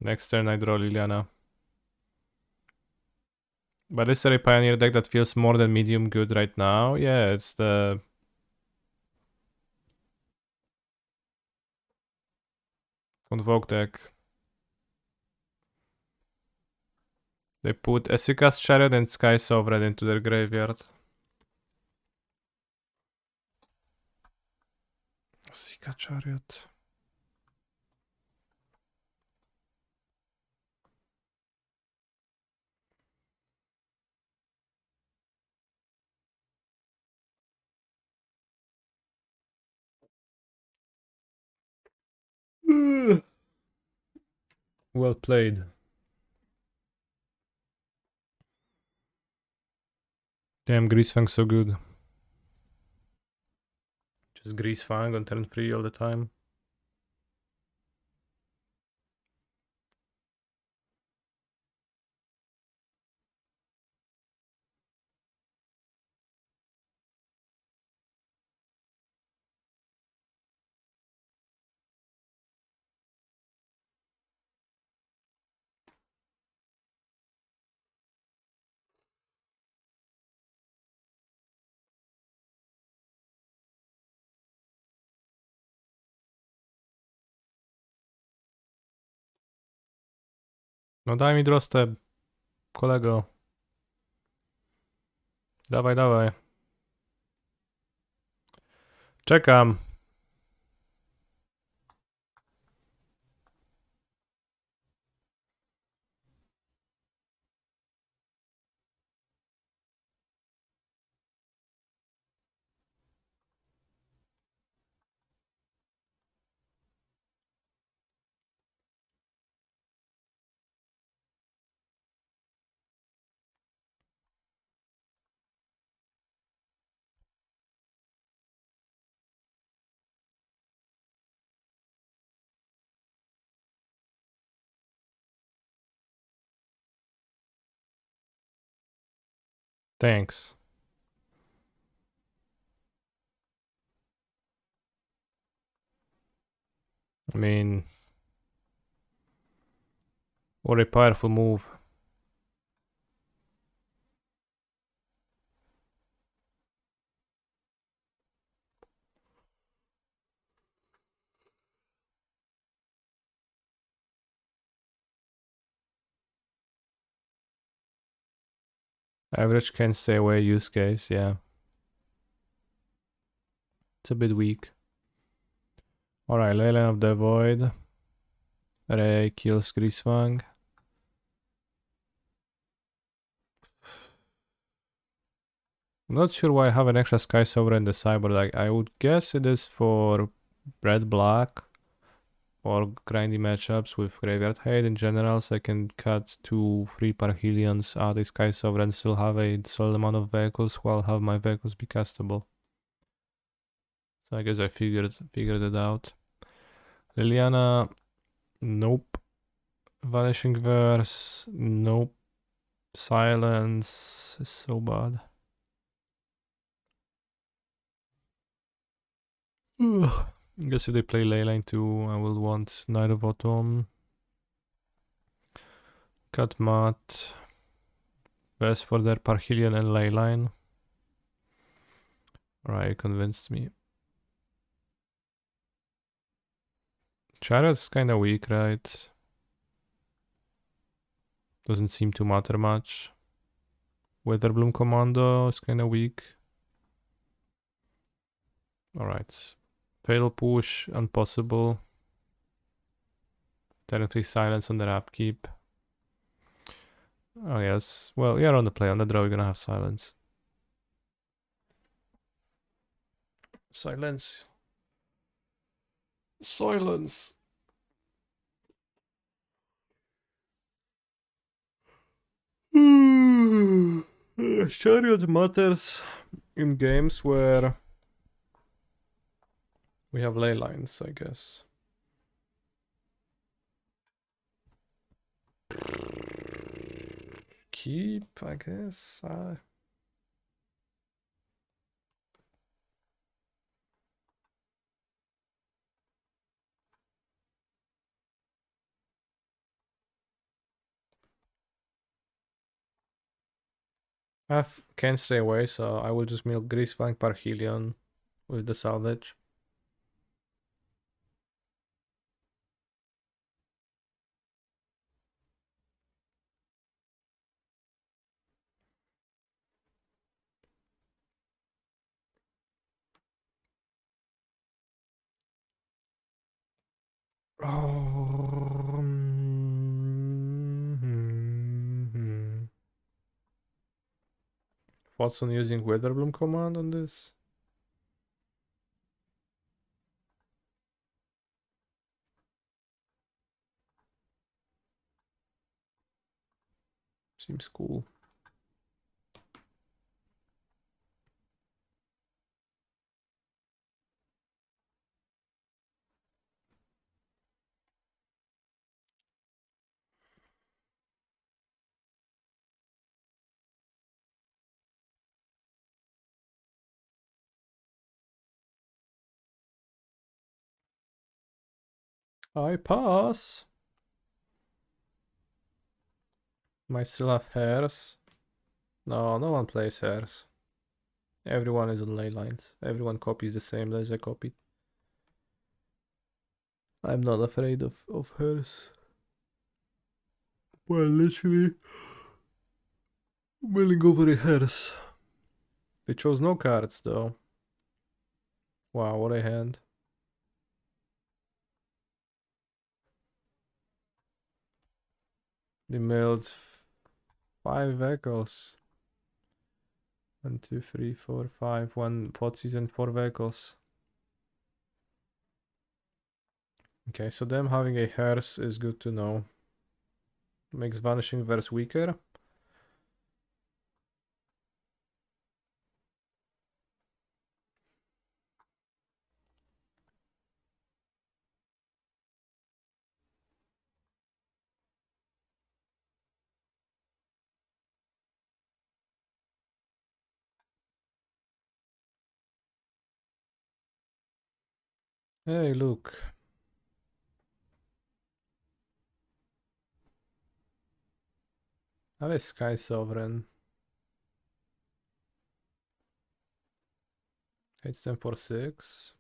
Next turn I draw Liliana. But is there a Pioneer deck that feels more than medium good right now? Yeah, it's the Convoke deck. They put Esika's Chariot and Sky Sovereign into their graveyard. Esika Chariot. Well played. Damn, Greasefang's so good. Just Greasefang on turn 3 all the time. No daj mi drostę, kolego. Dawaj, dawaj. Czekam. Thanks. I mean, what a powerful move. Average can stay away use case, yeah. It's a bit weak. Alright, Leyline of the Void. Ray kills Greasefang. I'm not sure why I have an extra Sky Sovereign in the sideboard. I would guess it is for red black or grindy matchups with Graveyard Hate in general, so I can cut 2 free Parhelions, add a Sky Sovereign, still have a solid amount of vehicles while have my vehicles be castable. So I guess I figured it out. Liliana, nope. Vanishing Verse, nope. Silence is so bad. I guess if they play Leyline too, I will want Knight of Autumn. Cut Mat. Best for their Parhelion and Leyline. Alright, convinced me. Chariot's kinda weak, right? Doesn't seem to matter much. Witherbloom Commando is kinda weak. Alright. Fatal Push, Impossible. Technically Silence on their upkeep. Oh yes. Well, you're on the play. On the draw, you're gonna have Silence. Silence. Silence. Chariot matters in games where we have ley lines, I guess. Keep, I guess. Can't stay away, so I will just milk Greasefang Parhelion with the salvage. Thoughts on using Witherbloom command on this? Seems cool. I pass. Might still have hairs. No, no one plays hairs. Everyone is on ley lines. Everyone copies the same as I copied. I'm not afraid of hers. Well, literally milling over the hairs. They chose no cards though. Wow, what a hand. They milled 5 vehicles. 1, 2, 3, 4, 5. 1 pot season, 4 vehicles. Okay, so them having a hearse is good to know. Makes vanishing verse weaker. Hey, look. I have a Sky Sovereign. Hits them for 6.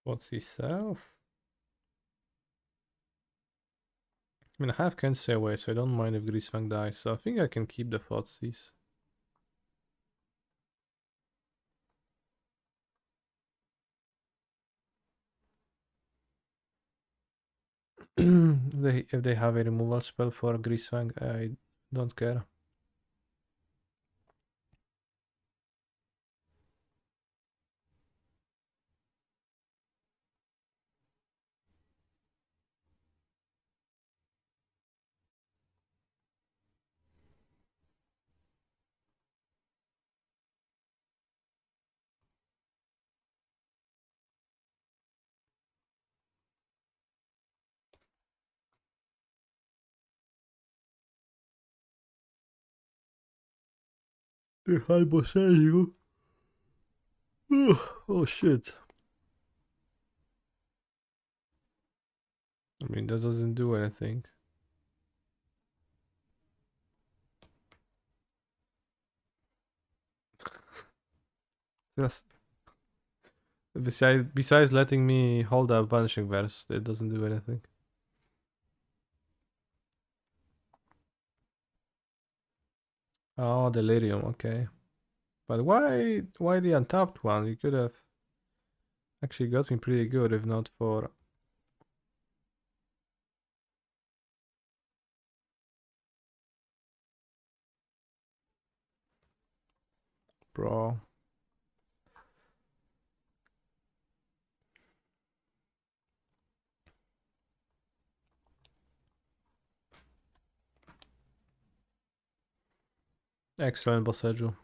What's himself? I mean, I have Can't Stay Away, so I don't mind if Greasefang dies, so I think I can keep the Thoughtseize. If they have a removal spell for Greasefang, I don't care. The Hypothetical. Oh shit. I mean, that doesn't do anything. Just besides letting me hold up Vanishing Verse, it doesn't do anything. Oh, Delirium, okay. But why the untapped one? You could have actually got me pretty good if not for... Bro. Excellent Boseju.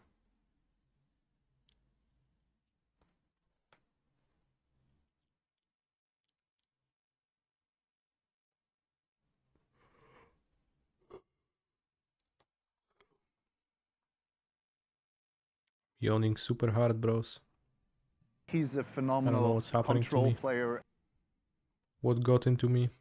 Yawning super hard, bros. He's a I don't know phenomenal what's happening to control me. player. What got into me?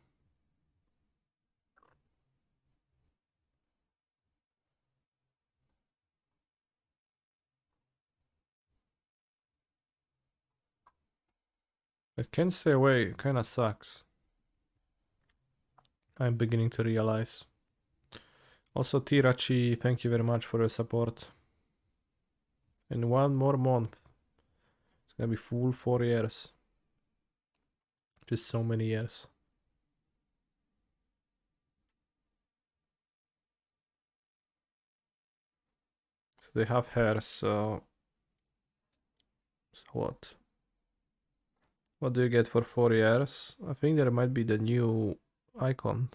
It can't stay away, it kinda sucks. I'm beginning to realize. Also, Tirachi, thank you very much for your support. In one more month, it's gonna be full 4 years. Just so many years. So they have hair, so what? What do you get for 4 years? I think there might be the new icon.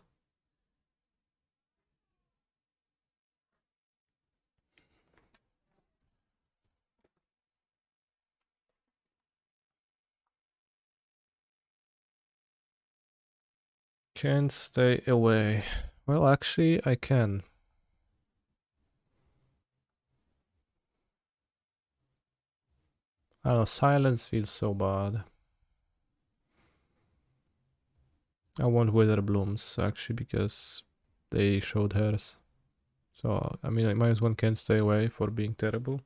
Can't stay away. Well, actually, I can. I don't know, silence feels so bad. I want Wither Blooms, actually, because they showed hers. So, I mean, -1 can't stay away for being terrible.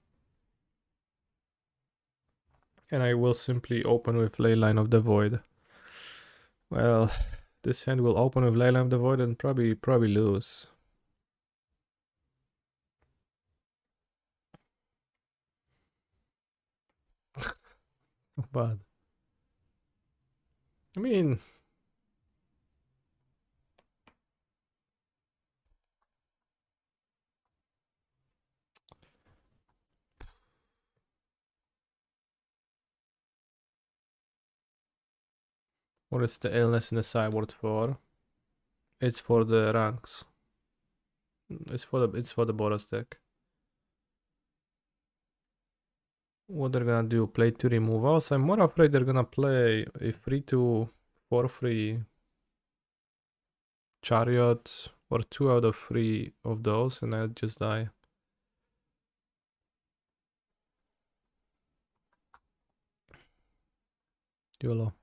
And I will simply open with Leyline of the Void. Well, this hand will open with Leyline of the Void and probably lose. Not bad. I mean, what is the illness in the sideboard for? It's for the ranks. It's for the Boros deck. What they're gonna do? Play 2 removals? I'm more afraid they're gonna play a 3-2 4-3 Chariot or 2 out of 3 of those and I'll just die. YOLO.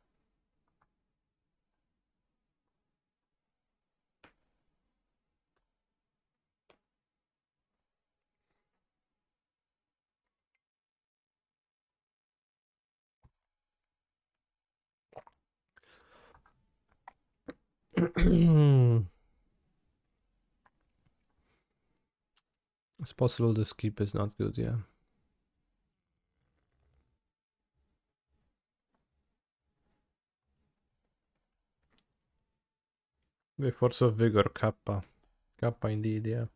It's possible the skip is not good, yeah. The Force of Vigor, Kappa. Kappa indeed, yeah.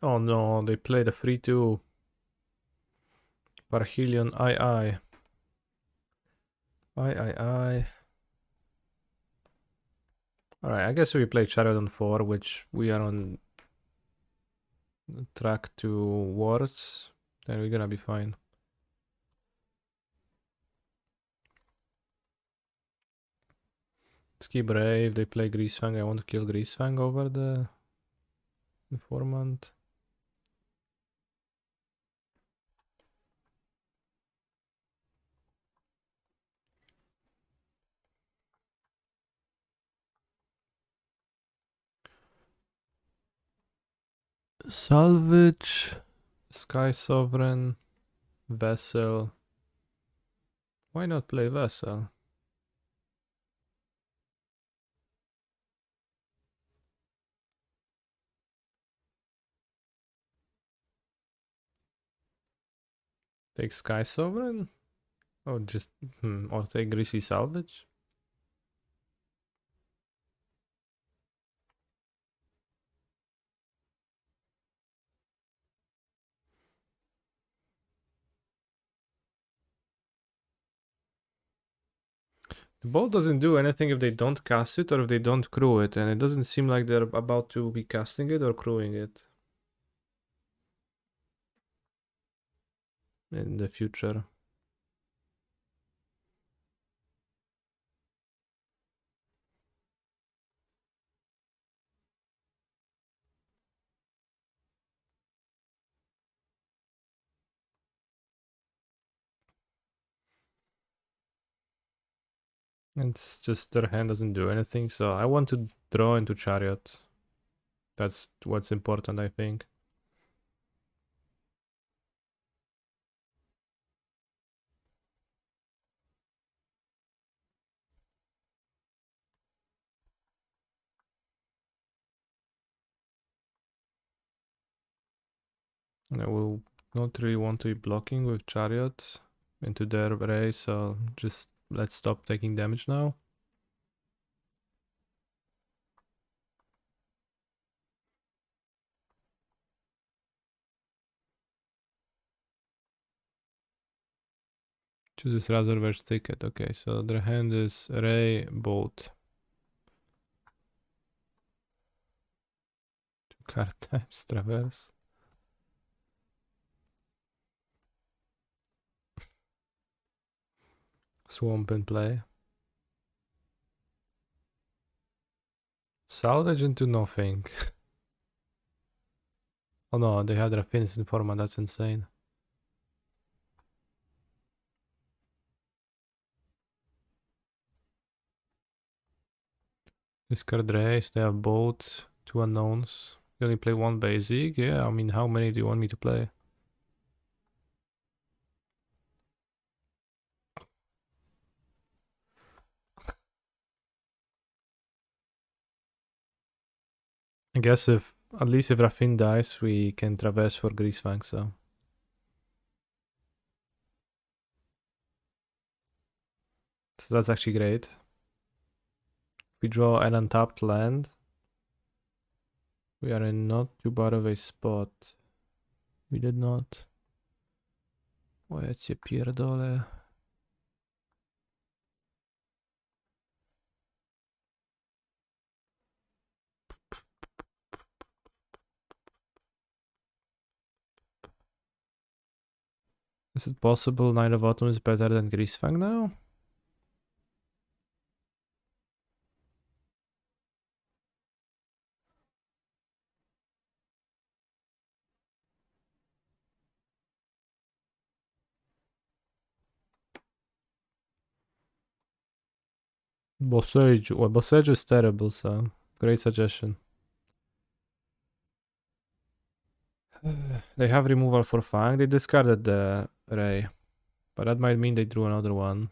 Oh no, they played a 3-2 Parhelion II. I. Alright, I guess we play Chariot on 4, which we are on track to wards. Then we're gonna be fine. Ski Brave, they play Greasefang. I want to kill Greasefang over the informant. Salvage, Sky Sovereign, Vessel. Why not play Vessel? Take Sky Sovereign? Or just or take Greasy Salvage? The bolt doesn't do anything if they don't cast it or if they don't crew it, and it doesn't seem like they're about to be casting it or crewing it in the future. It's just their hand doesn't do anything, so I want to draw into Chariot. That's what's important, I think. And I will not really want to be blocking with Chariot into their array, so just let's stop taking damage now. Chooses Razorverge Ticket. Okay, so their hand is Ray, Bolt. 2 card types, Traverse. Swamp in play. Salvage into nothing. Oh no, they had Raffine's Informa, that's insane. Discard race, they have both 2 unknowns. You only play 1 basic? Yeah, I mean, how many do you want me to play? I guess if, at least if Raffine dies, we can traverse for Greasefang, so. So that's actually great. If we draw an untapped land, we are in not too bad of a spot. We did not. O ja cię pierdolę. Is it possible Knight of Autumn is better than Greasefang now? Bossage. Well, Bossage is terrible, so great suggestion. They have removal for Fang. They discarded the Ray, but that might mean they drew another one.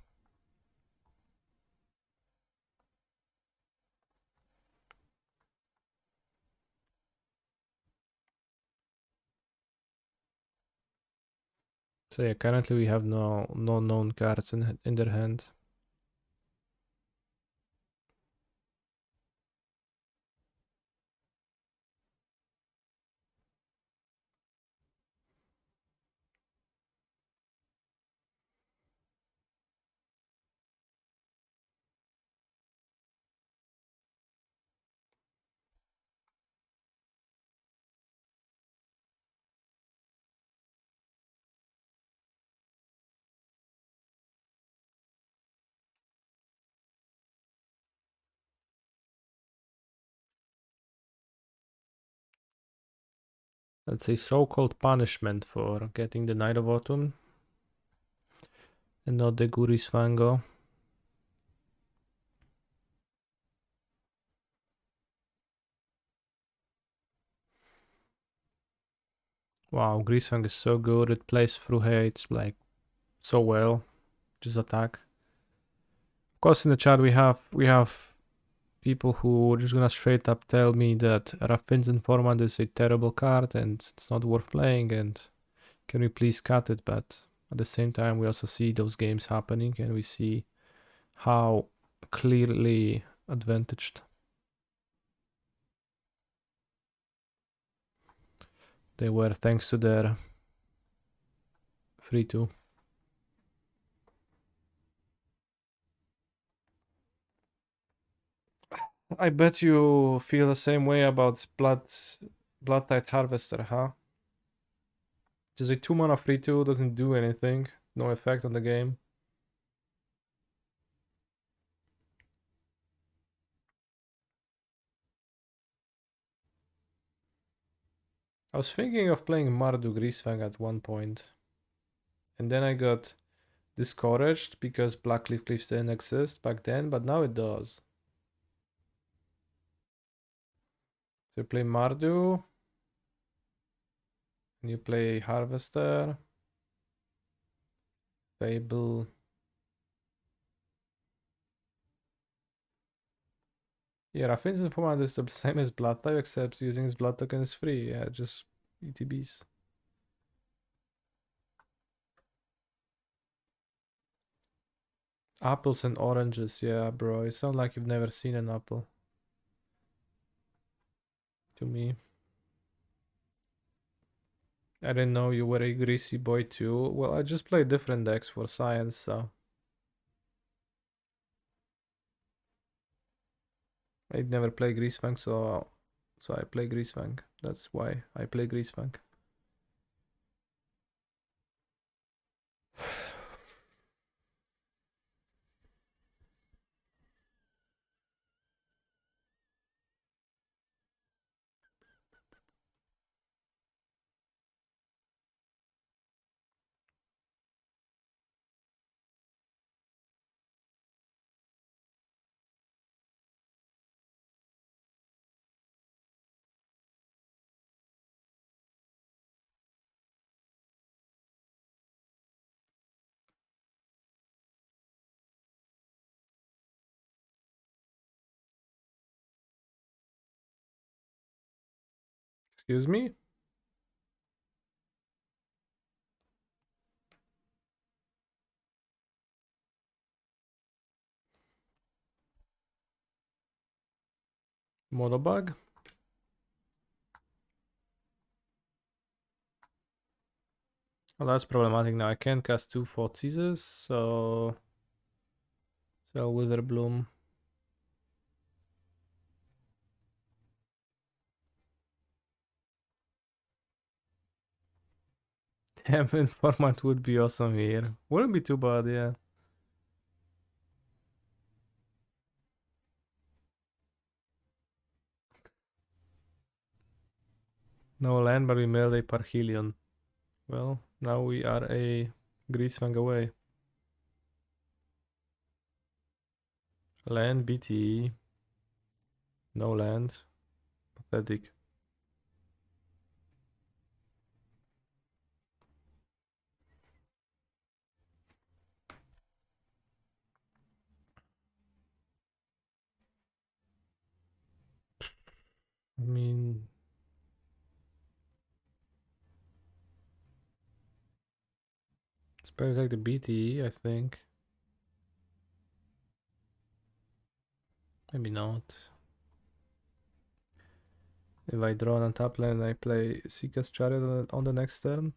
So yeah, currently we have no known cards in their hand. That's a so-called punishment for getting the Knight of Autumn and not the Greasefang. Wow, Greasefang is so good. It plays through hates like so well. Just attack. Of course, in the chat we have people who are just gonna straight up tell me that Raffine's Informant is a terrible card and it's not worth playing and can we please cut it, but At the same time, we also see those games happening and we see how clearly advantaged they were thanks to their 3-2. I bet you feel the same way about Blood Tide Harvester, huh? Just a 2 mana 3-2 doesn't do anything, no effect on the game. I was thinking of playing Mardu Greasefang at one point, and then I got discouraged because Black Cliff Cliffs didn't exist back then, but now it does. So you play Mardu, and you play Harvester, Fable. Yeah, Raffin's format is the same as Blood type, except using his Blood token is free. Yeah, just ETBs. Apples and oranges, yeah, bro. It sounds like you've never seen an apple. To me. I didn't know you were a greasy boy too. Well, I just play different decks for science, so. I never play Greasefang, so I play Greasefang. That's why I play Greasefang. Excuse me? Monobug? Well, that's problematic now. I can't cast two Thoughtseizes, so Witherbloom. Damn, Informant would be awesome here. Wouldn't be too bad, yeah. No land, but we milled a Parhelion. Well, now we are a Greasefang away. Land BT. No land. Pathetic. I mean, it's better to take the BT, I think. Maybe not. If I draw an untap land and I play Seeker's Chariot on the next turn.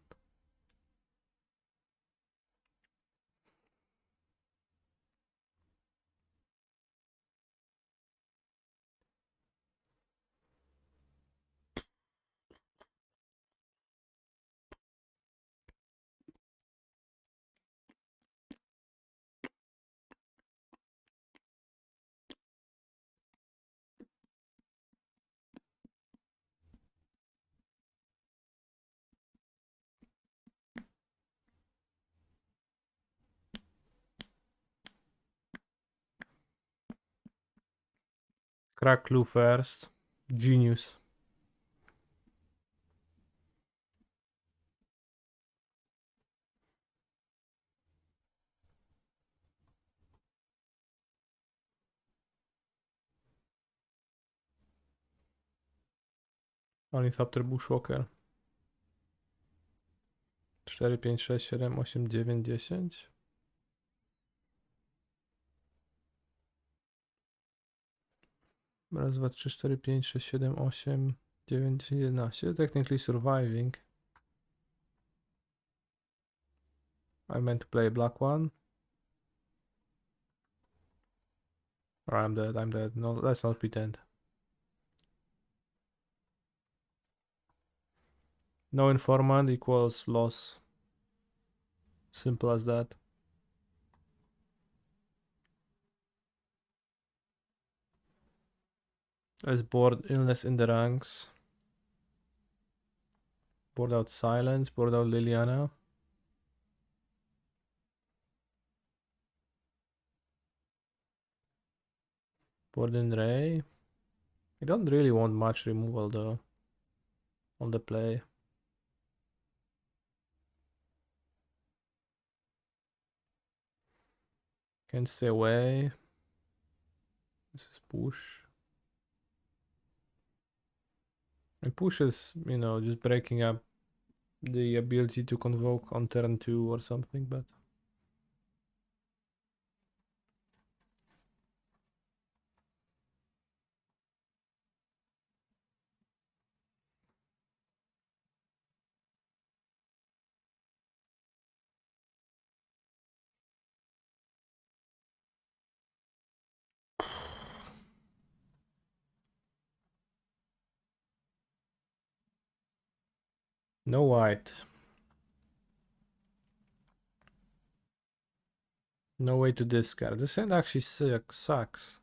Crack clue first. Genius. Ornithopter Bushwalker. 4, 5, 6, 7, 8, 9, 10. Raz, dwa, trzy, cztery, pięć, sześć, siedem, osiem, dziewięć, 10, 11. Technically surviving. I meant to play a black one. Or I'm dead, I'm dead. No, let's not pretend. No informant equals loss. Simple as that. As board illness in the ranks. Board out silence, board out Liliana. Board in Ray. I don't really want much removal though. On the play. Can stay away. This is push. And push is, you know, just breaking up the ability to convoke on turn 2 or something, but no white. No way to discard. This hand actually sucks.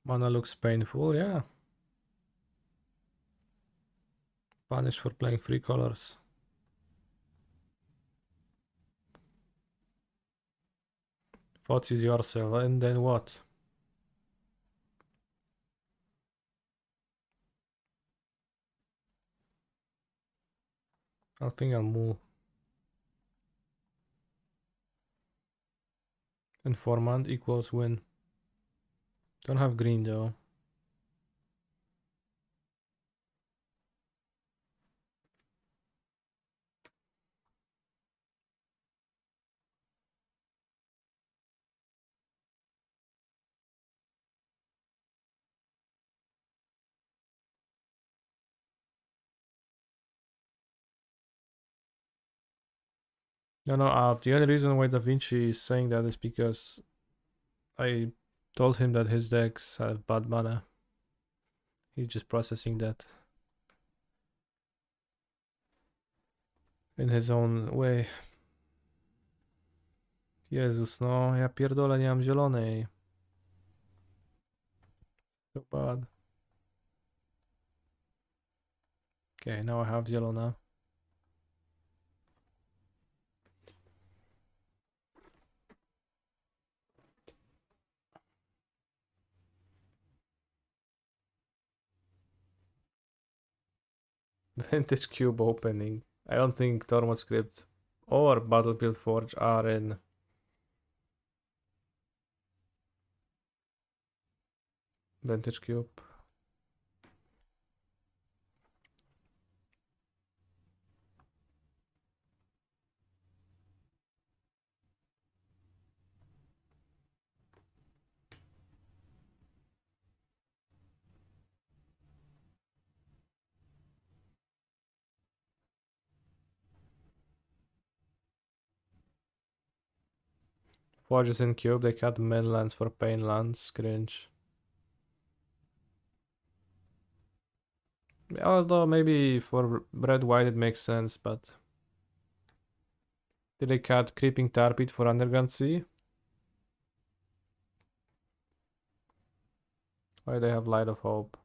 Mana looks painful, yeah. Punish for playing 3 colors. Thoughts is yourself, and then what? I think I'll move. Informant equals win. Don't have green though. No, the only reason why Da Vinci is saying that is because I told him that his decks have bad mana. He's just processing that in his own way. Jezus, no, ja pierdolę, nie mam zielonej. So bad. Okay, now I have zielona. Vintage Cube opening. I don't think Tormod Script or Battlefield Forge are in. Vintage Cube. Forge is in Cube, they cut main lands for pain lands, cringe. Although maybe for red white it makes sense, but did they cut Creeping Tar Pit for Underground Sea? Why they have Light of Hope?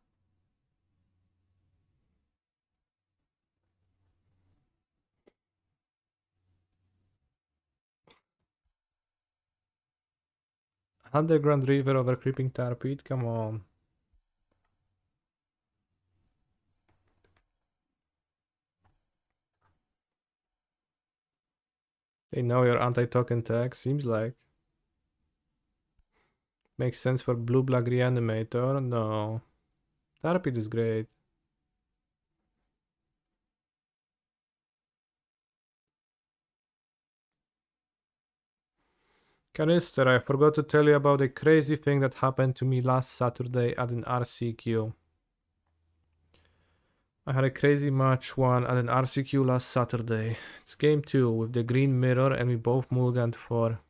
Underground River over Creeping Tar Pit? Come on. They know your anti-token tag, seems like. Makes sense for blue-black reanimator. No. Tarpid is great. Canister, I forgot to tell you about a crazy thing that happened to me last Saturday at an RCQ. I had a crazy match one at an RCQ last Saturday. It's game 2 with the green mirror and we both mulliganed 4.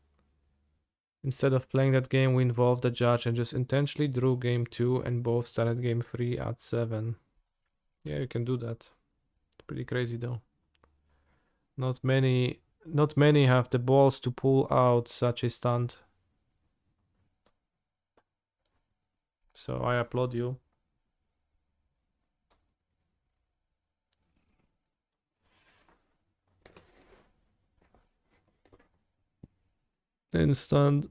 Instead of playing that game, we involved the judge and just intentionally drew game 2 and both started game 3 at 7. Yeah, you can do that. It's pretty crazy though. Not many have the balls to pull out such a stunt. So I applaud you. Instant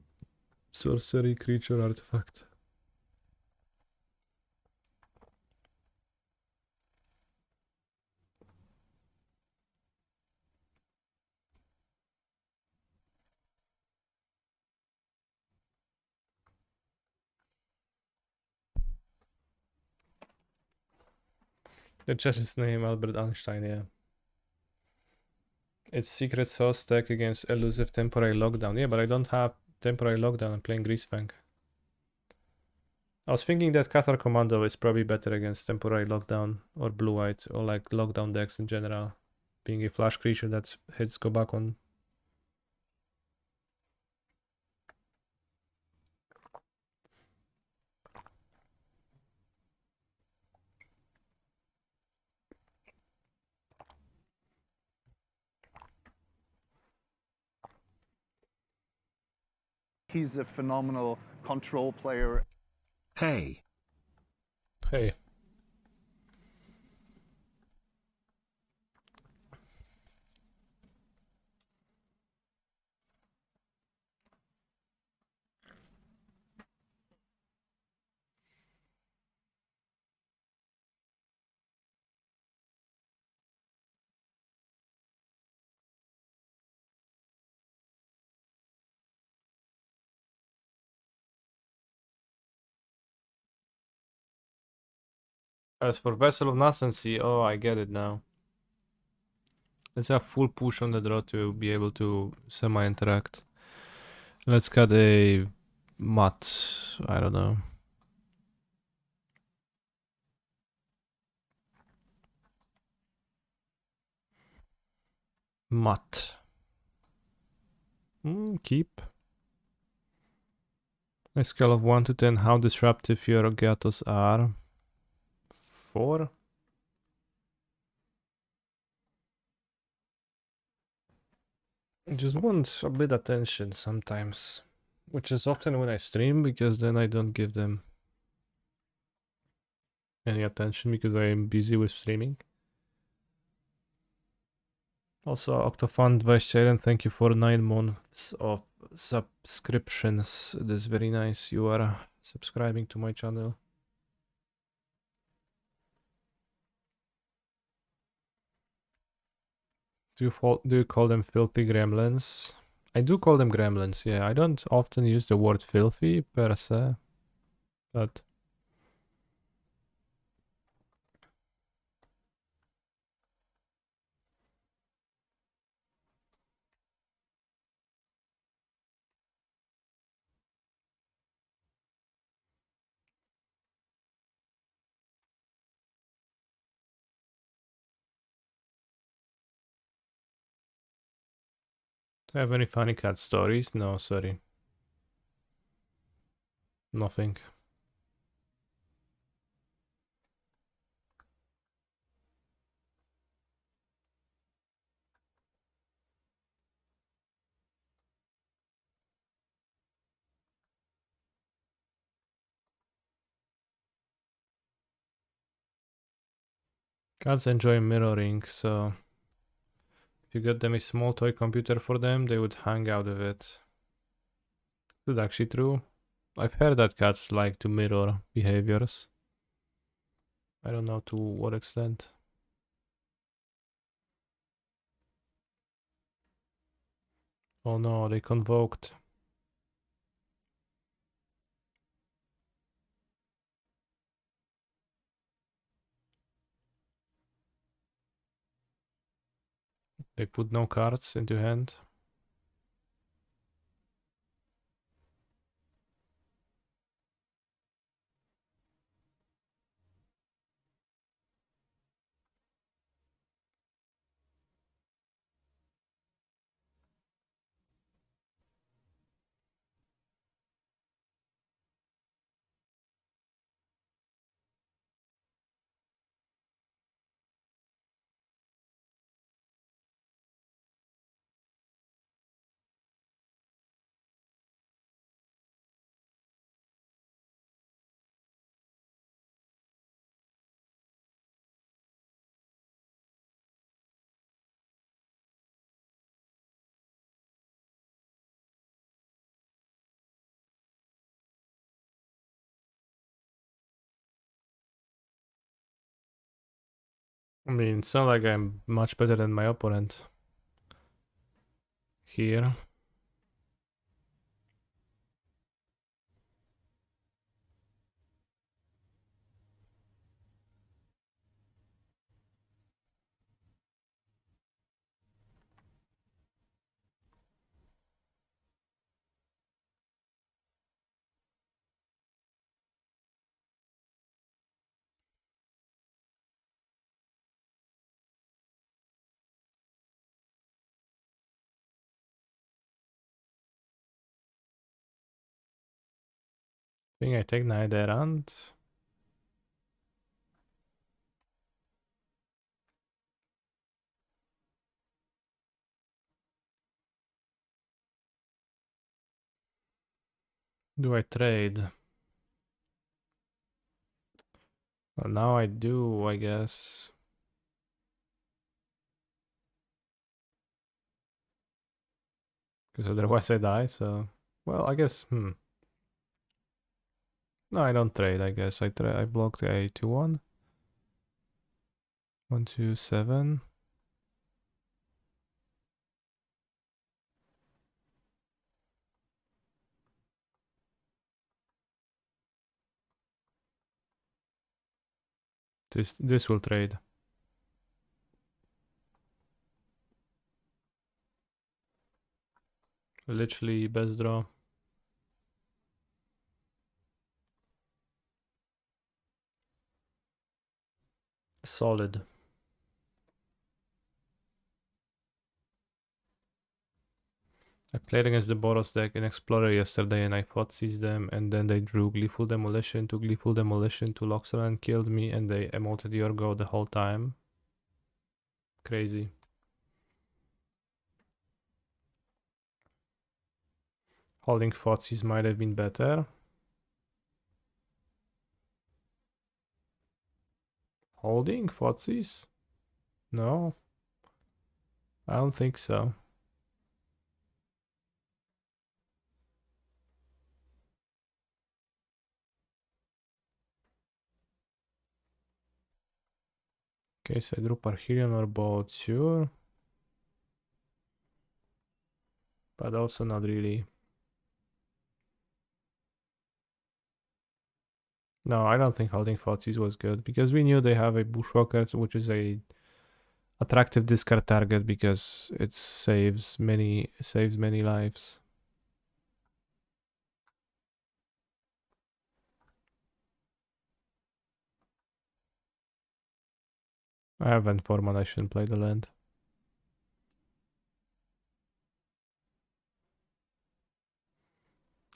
sorcery creature artifact. The judge's name Albert Einstein, yeah. It's secret sauce deck against elusive temporary lockdown. Yeah, but I don't have temporary lockdown. I'm playing Greasefang. I was thinking that Cathar Commando is probably better against temporary lockdown or blue-white or like lockdown decks in general. Being a flash creature that hits go back on. He's a phenomenal control player. Hey. Hey. As for Vessel of Nascency, oh, I get it now. Let's have full push on the draw to be able to semi-interact. Let's cut a Mutt. I don't know. Mutt. Keep. A scale of 1 to 10, how disruptive your gatos are? 4? Just want a bit attention sometimes. Which is often when I stream, because then I don't give them any attention because I am busy with streaming. Also, Octofund 21, thank you for 9 months of subscriptions. It is very nice you are subscribing to my channel. Do you call them filthy gremlins? I do call them gremlins, yeah. I don't often use the word filthy per se, but do I have any funny cat stories? No, sorry. Nothing. Cats enjoy mirroring, so if you get them a small toy computer for them, they would hang out with it. Is that actually true? I've heard that cats like to mirror behaviors. I don't know to what extent. Oh no, they convoked. They put no cards into hand. I mean, it's not like I'm much better than my opponent here. I think I take knight errant. Do I trade? Well, now I do, I guess. Because otherwise I die, so... Well, I guess, No, I don't trade, I guess. I blocked a 2-1. 1, 2, 7. This will trade. Literally best draw. Solid. I played against the Boros deck in Explorer yesterday and I fought seized them and then they drew Gleeful Demolition to Loxodon and killed me and they emoted your go the whole time. Crazy. Holding Thoughtseize might have been better. Holding Thoughtseize? No. I don't think so. Okay, so I drew Parhelion or both, sure. But also not really. No, I don't think holding Thoughtseize was good because we knew they have a Bushwhacker, which is a attractive discard target because it saves many lives. I have Informal, I shouldn't play the land.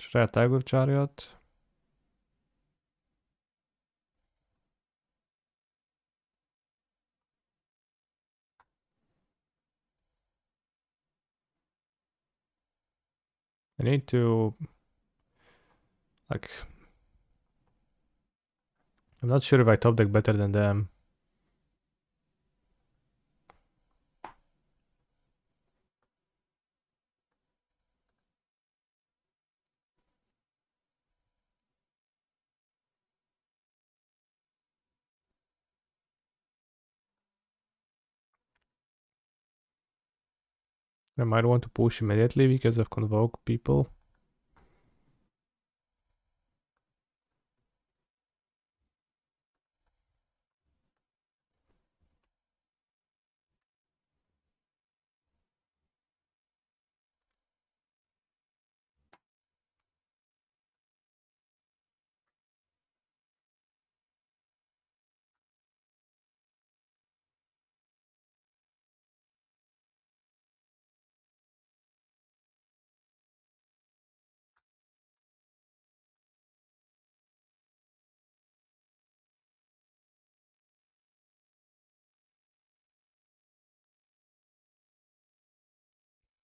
Should I attack with Chariot? I need to... Like... I'm not sure if I top deck better than them. I might want to push immediately because of Convoke people.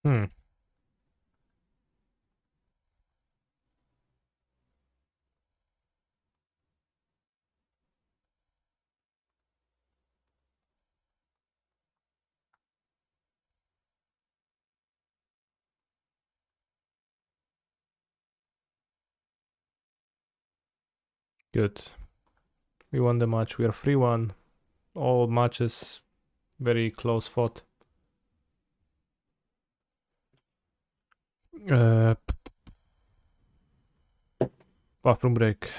Hmm. Good. We won the match. We are 3-1. All matches very close fought. Uh, Bathroom break.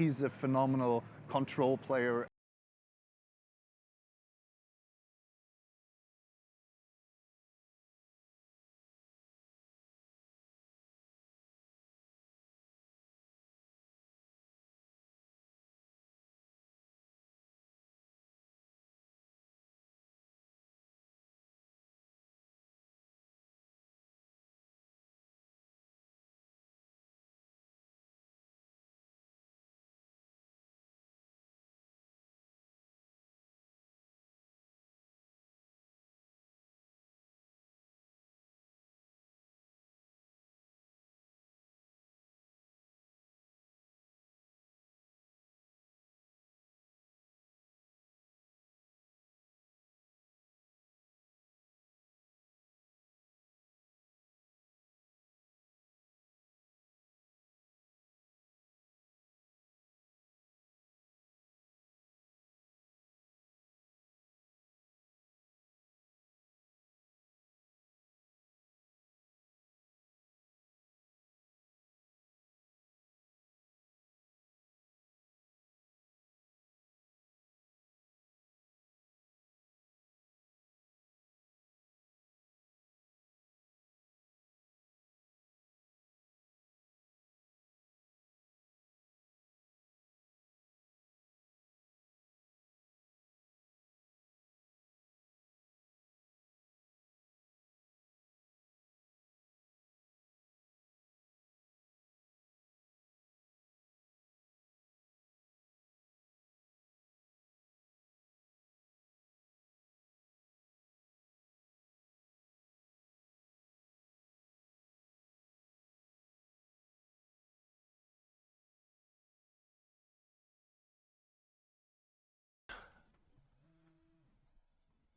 He's a phenomenal control player.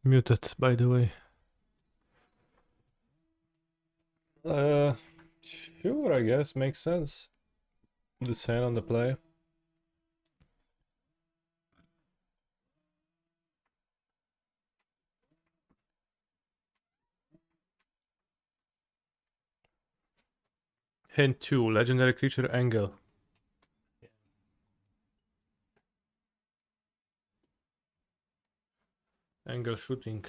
Muted, by the way. Sure, I guess. Makes sense. This hand on the play. Hint 2, legendary creature angle. Angle shooting.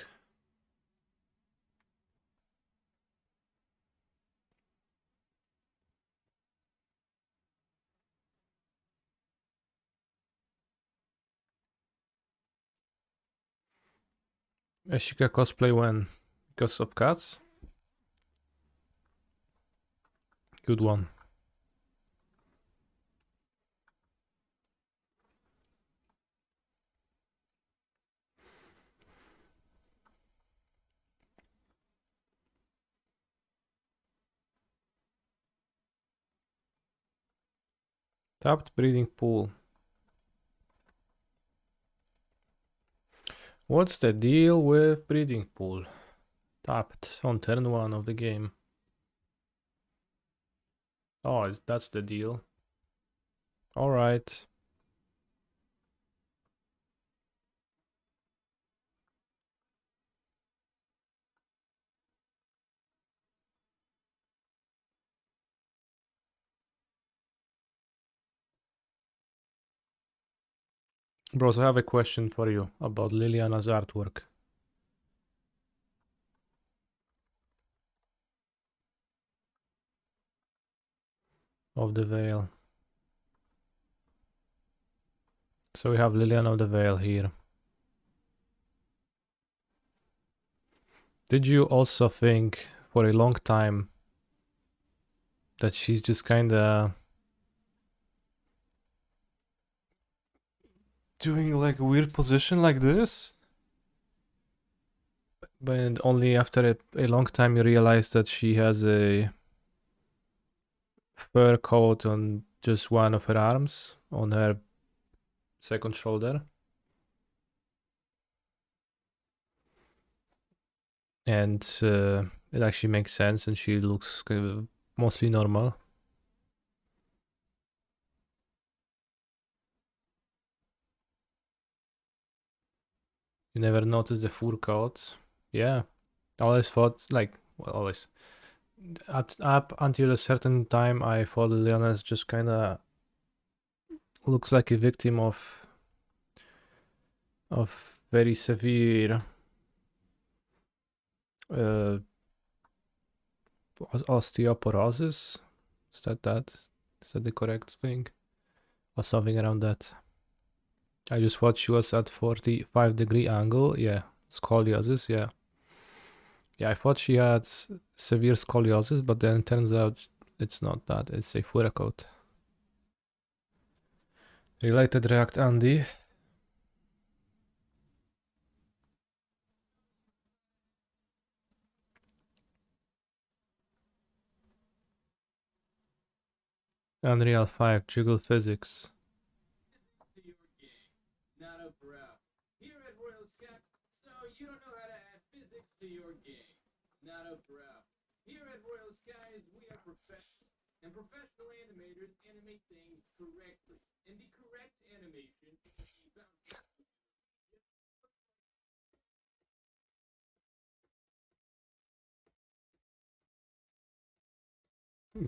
Ashika cosplay when? Because of cats? Good one. Tapped breeding pool. What's the deal with breeding pool? Tapped on turn 1 of the game. Oh, that's the deal. Alright. Bros, I have a question for you about Liliana's artwork. Of the Veil. So we have Liliana of the Veil here. Did you also think for a long time that she's just kinda doing like a weird position like this? But only after a long time you realize that she has a fur coat on just one of her arms, on her second shoulder. And it actually makes sense and she looks mostly normal. You never noticed the fur coat? Yeah. I always thought, like, well, always. Up until a certain time, I thought Leonas just kind of looks like a victim of very severe uh, osteoporosis. Is that the correct thing? Or something around that. I just thought she was at 45-degree angle. Yeah. Scoliosis, yeah. Yeah, I thought she had severe scoliosis, but then it turns out it's not that. It's a fur coat. Related React Andy. Unreal 5, jiggle physics.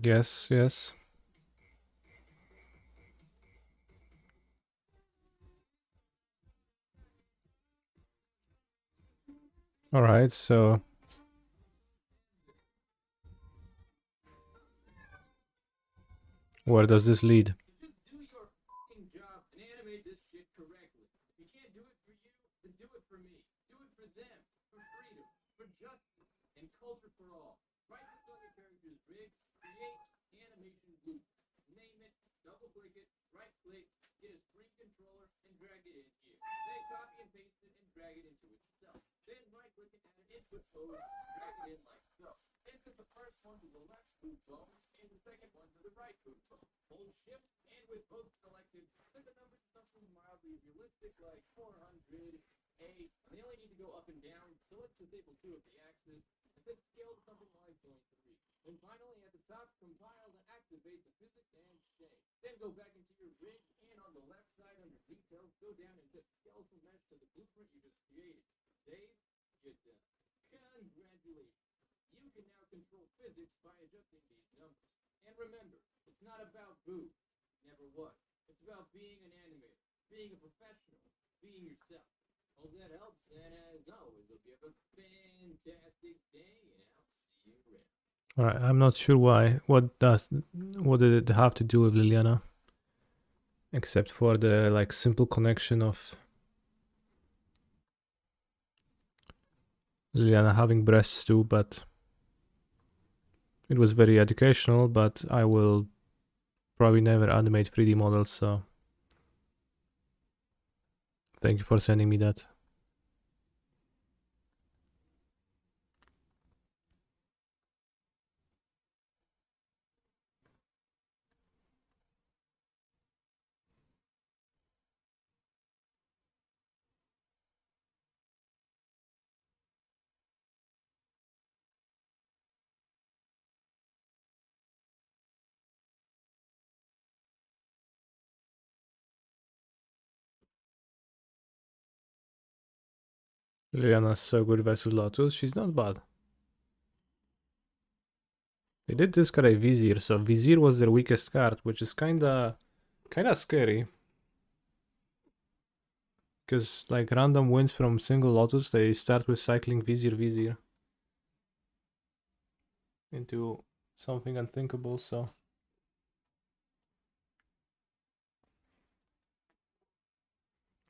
Yes, yes. Alright, so where does this lead? Alright, I'm not sure why. What did it have to do with Liliana? Except for the like simple connection of Liliana having breasts too, but it was very educational, but I will probably never animate 3D models, so thank you for sending me that. Liliana's so good versus Lotus, she's not bad. They did discard a Vizier, so Vizier was their weakest card, which is kinda scary. Because like random wins from single Lotus, they start with cycling Vizier into something unthinkable, so.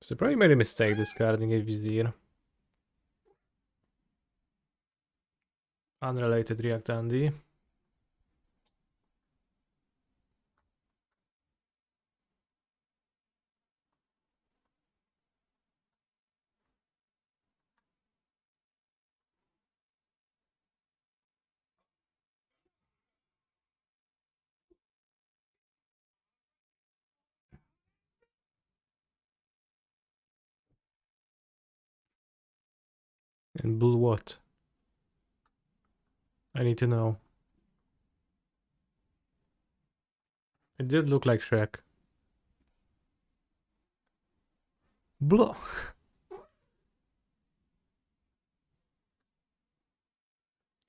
So they probably made a mistake discarding a Vizier. Unrelated React Andy. And Bull what? I need to know. It did look like Shrek. Blah.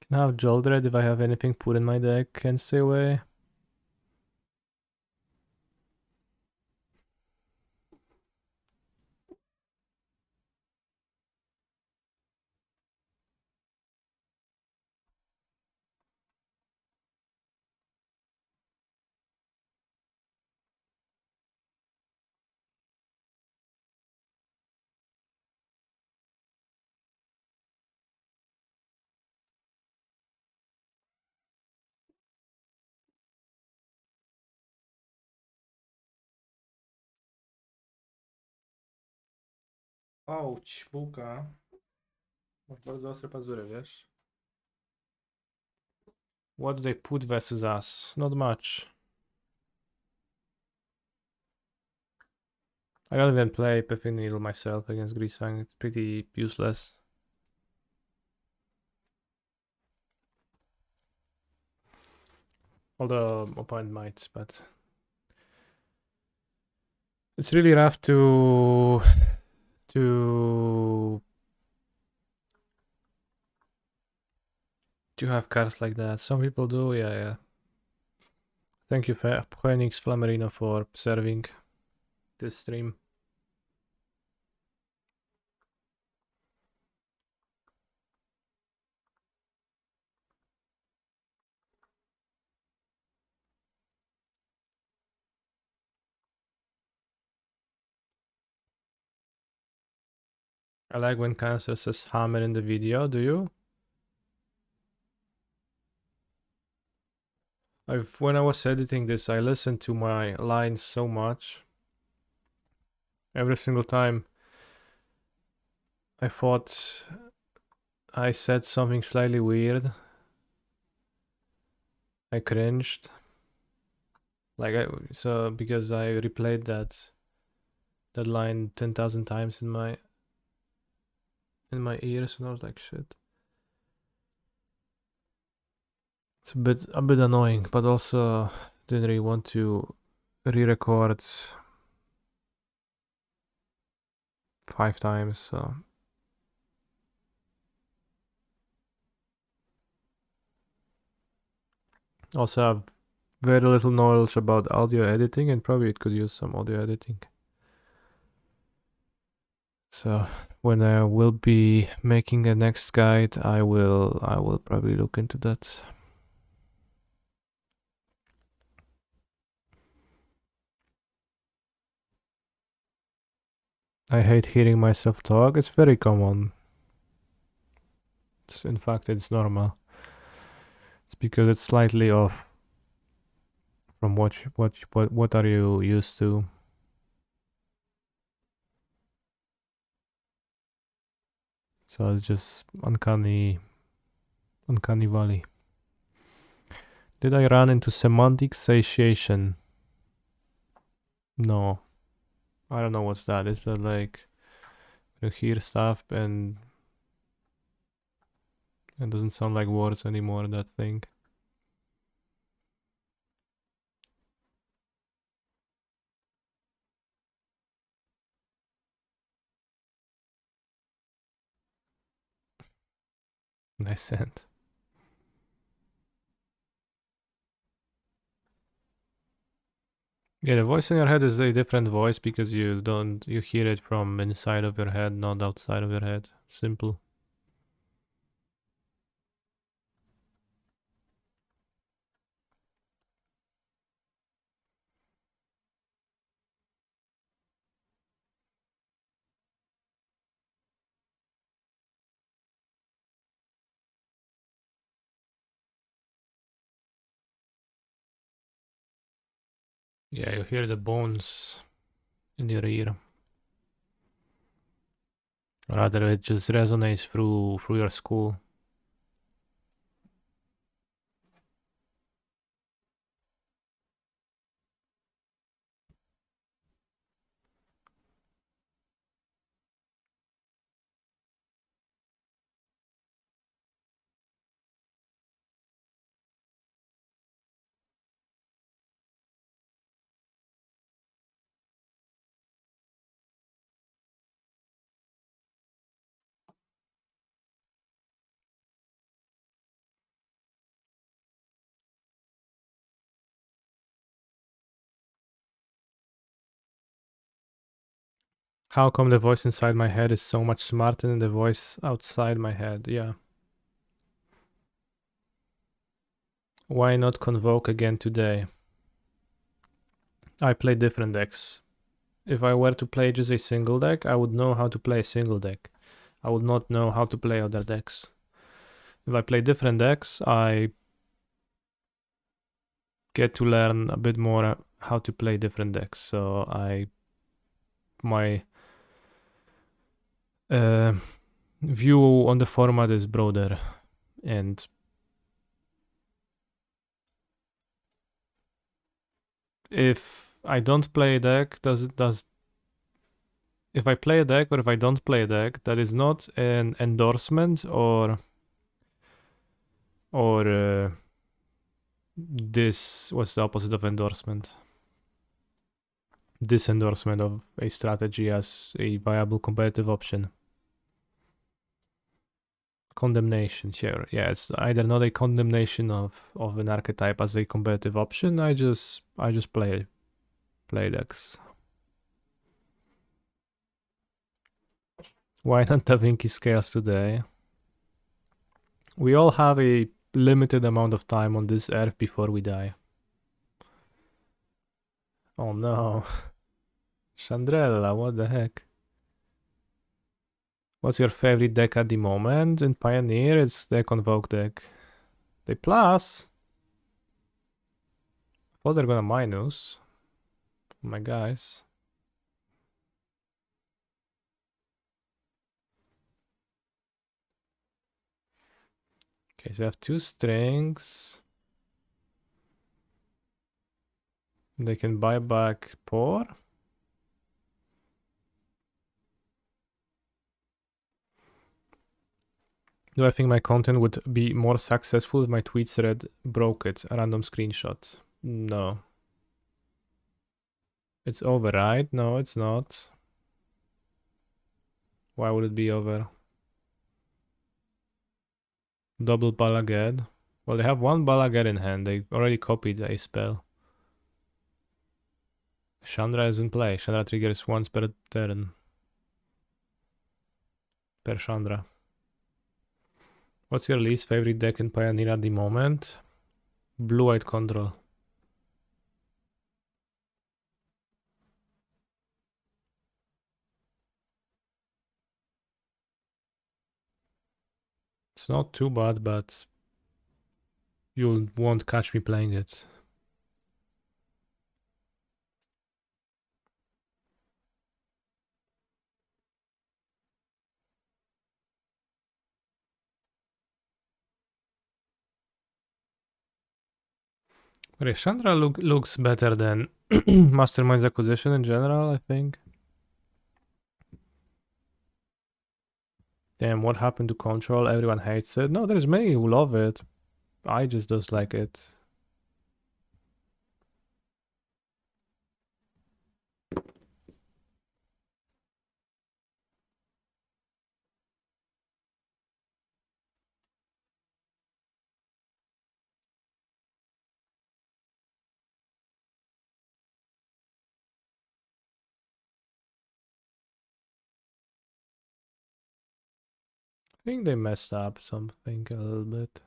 Can I have Joldrad if I have anything put in my deck and stay away? Ouch, bułka. Masz bardzo ostre pazury, wiesz? What do they put versus us? Not much. I don't even play Piffin Needle myself against Greasefang. It's pretty useless. Although opponent might, but it's really rough to have cards like that. Some people do, yeah. Thank you, Phoenix Flamerino, for serving this stream. I like when Cancer says hammer in the video, do you? When I was editing this, I listened to my lines so much. Every single time I thought I said something slightly weird, I cringed. Because I replayed that line 10,000 times in my in my ears, and I was like, shit. It's a bit annoying, but also didn't really want to re-record 5 times. So also have very little knowledge about audio editing, and probably it could use some audio editing. So when I will be making a next guide, I will probably look into that. I hate hearing myself talk. It's very common. In fact, it's normal. It's because it's slightly off from what are you used to. So it's just uncanny valley. Did I run into semantic satiation? No. I don't know what's that. Is that like you hear stuff and it doesn't sound like words anymore, that thing? Nice sent. Yeah, the voice in your head is a different voice because you hear it from inside of your head, not outside of your head. Simple. Yeah, you hear the bones in your ear. Rather, it just resonates through your skull. How come the voice inside my head is so much smarter than the voice outside my head? Yeah. Why not convoke again today? I play different decks. If I were to play just a single deck, I would know how to play a single deck. I would not know how to play other decks. If I play different decks, I get to learn a bit more how to play different decks. So my view on the format is broader, and if I don't play a deck, does if I play a deck or if I don't play a deck, that is not an endorsement or this what's the opposite of endorsement? This endorsement of a strategy as a viable competitive option. Condemnation, sure. Yeah, it's either not a condemnation of an archetype as a competitive option. I just play decks. Why not Da Vinci scales today? We all have a limited amount of time on this earth before we die. Oh no. Chandrella, what the heck? What's your favorite deck at the moment? In Pioneer, it's the Convoke deck. They plus. Oh, they're gonna minus. My guys. Okay, so I have 2 strings. They can buy back Poor. Do I think my content would be more successful if my tweet thread broke it? A random screenshot. No. It's over, right? No, it's not. Why would it be over? Double Balagad. Well, they have one Balagad in hand. They already copied a spell. Chandra is in play. Chandra triggers once per turn. Per Chandra. What's your least favorite deck in Pioneer at the moment? Blue-White Control. It's not too bad, but you won't catch me playing it. Okay, Chandra looks better than Mastermind's Acquisition in general, I think. Damn, what happened to Control? Everyone hates it. No, there's many who love it. I just dislike it. I think they messed up something a little bit.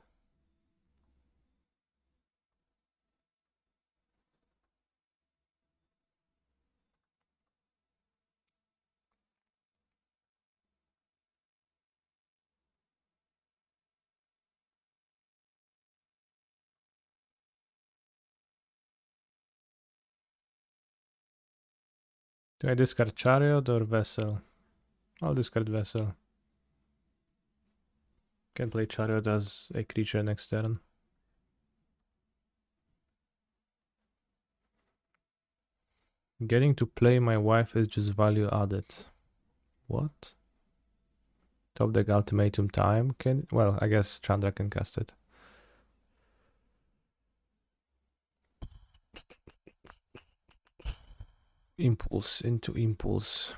Do I discard Chariot or Vessel? I'll discard Vessel. Can play Chariot as a creature next turn. Getting to play my wife is just value added. What? Top deck ultimatum time? Well, I guess Chandra can cast it. Impulse into Impulse.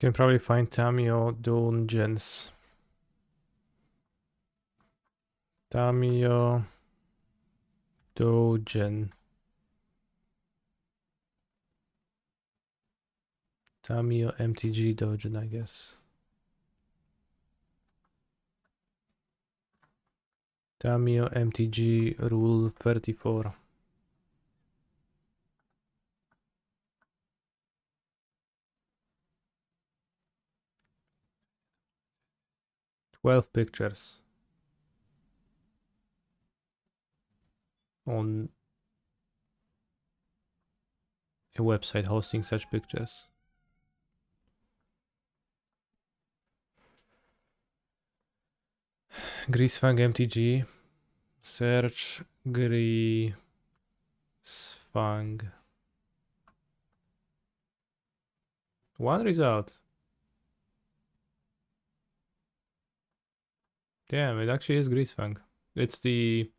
Can probably find Tamio Dungeons. Tamio Dogen. Tamio MTG Dogen, I guess. Tamio MTG Rule 34. 12 pictures on a website hosting such pictures. Greasefang MTG. Search Greasefang. One result. Damn, it actually is Greasefang. It's the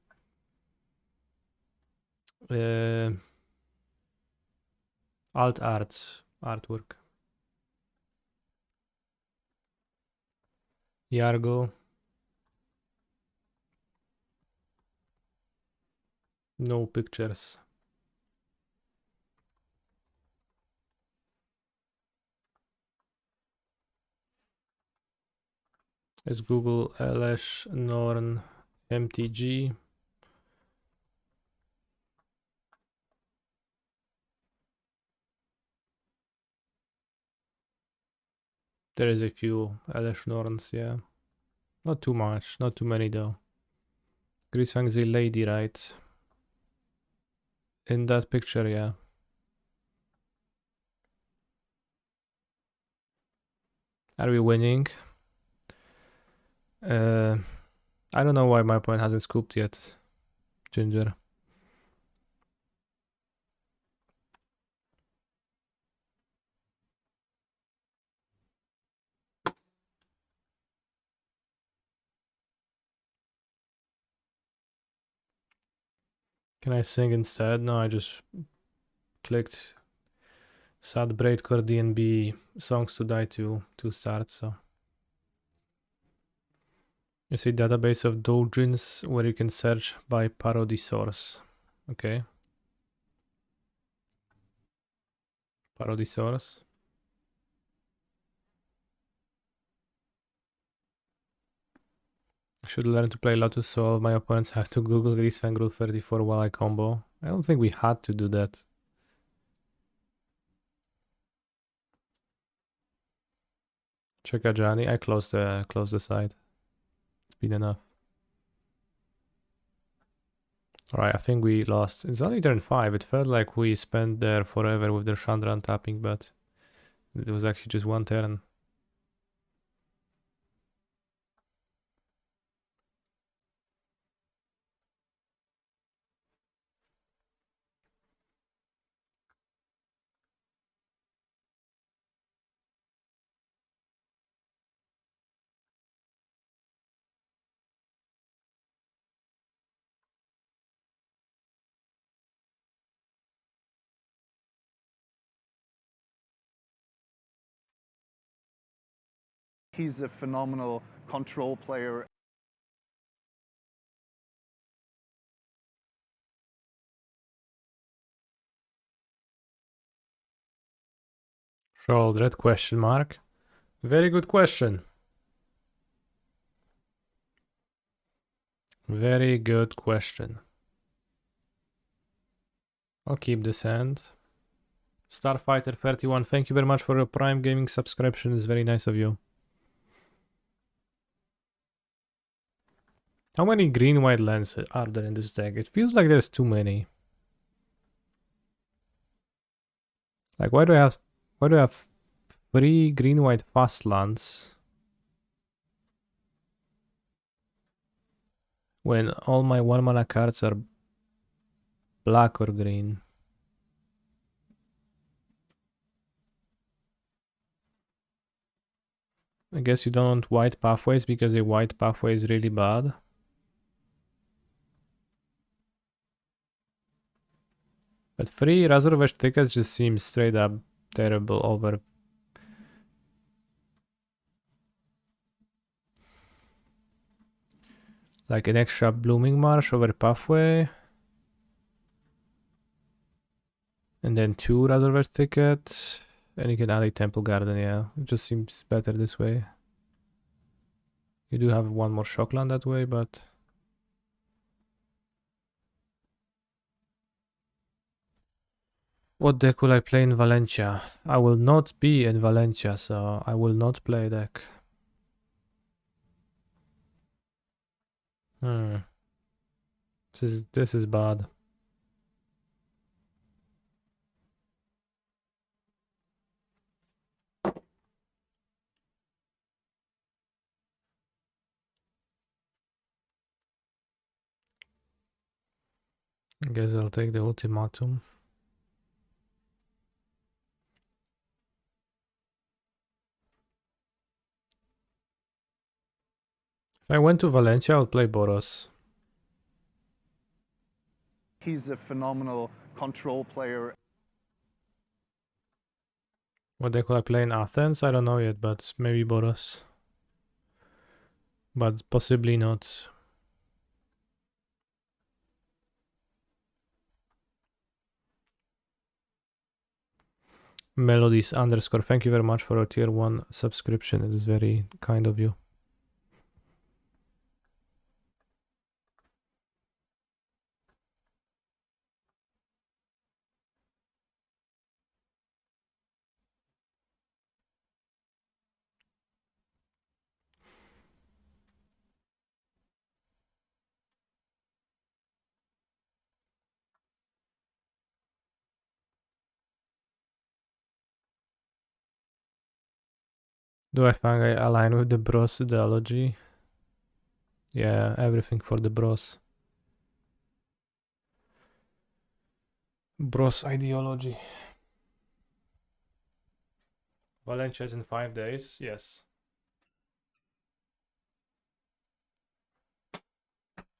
alt art artwork. Yargo. No pictures. Let's Google LS Norn MTG. There is a few LS Norns, yeah. Not too much, not too many though. Greasefang is a lady, right? In that picture, yeah. Are we winning? I don't know why my opponent hasn't scooped yet. Ginger. Can I sing instead? No, I just clicked Sad Braidcore DNB songs to die to start, so. It's a database of doujins where you can search by parody source. Okay. Parody source. I should learn to play Lotus so all my opponents have to Google Greasefang Rule 34 while I combo. I don't think we had to do that. Check Ajani. I closed the site. It's been enough. Alright, I think we lost. It's only turn 5. It felt like we spent there forever with their Chandra tapping, but it was actually just one turn. He's a phenomenal control player. Shroud red question mark. Very good question. Very good question. I'll keep this hand. Starfighter31, thank you very much for your Prime Gaming subscription. It's very nice of you. How many green-white lands are there in this deck? It feels like there's too many. Like, why do I have 3 green-white fast lands when all my 1 mana cards are black or green? I guess you don't want white pathways because a white pathway is really bad. But 3 Razorvesh tickets just seems straight up terrible over. Like an extra Blooming Marsh over pathway. And then 2 Razorvesh tickets. And you can add a Temple Garden, yeah. It just seems better this way. You do have 1 more Shockland that way, but... What deck will I play in Valencia? I will not be in Valencia, so I will not play deck. This is bad. I guess I'll take the ultimatum. If I went to Valencia, I would play Boros. He's a phenomenal control player. What deck will I play in Athens? I don't know yet, but maybe Boros. But possibly not. Melodies underscore. Thank you very much for a tier 1 subscription. It is very kind of you. Do I think I align with the bros ideology? Yeah, everything for the bros. Bros ideology. Valencia is in 5 days, yes.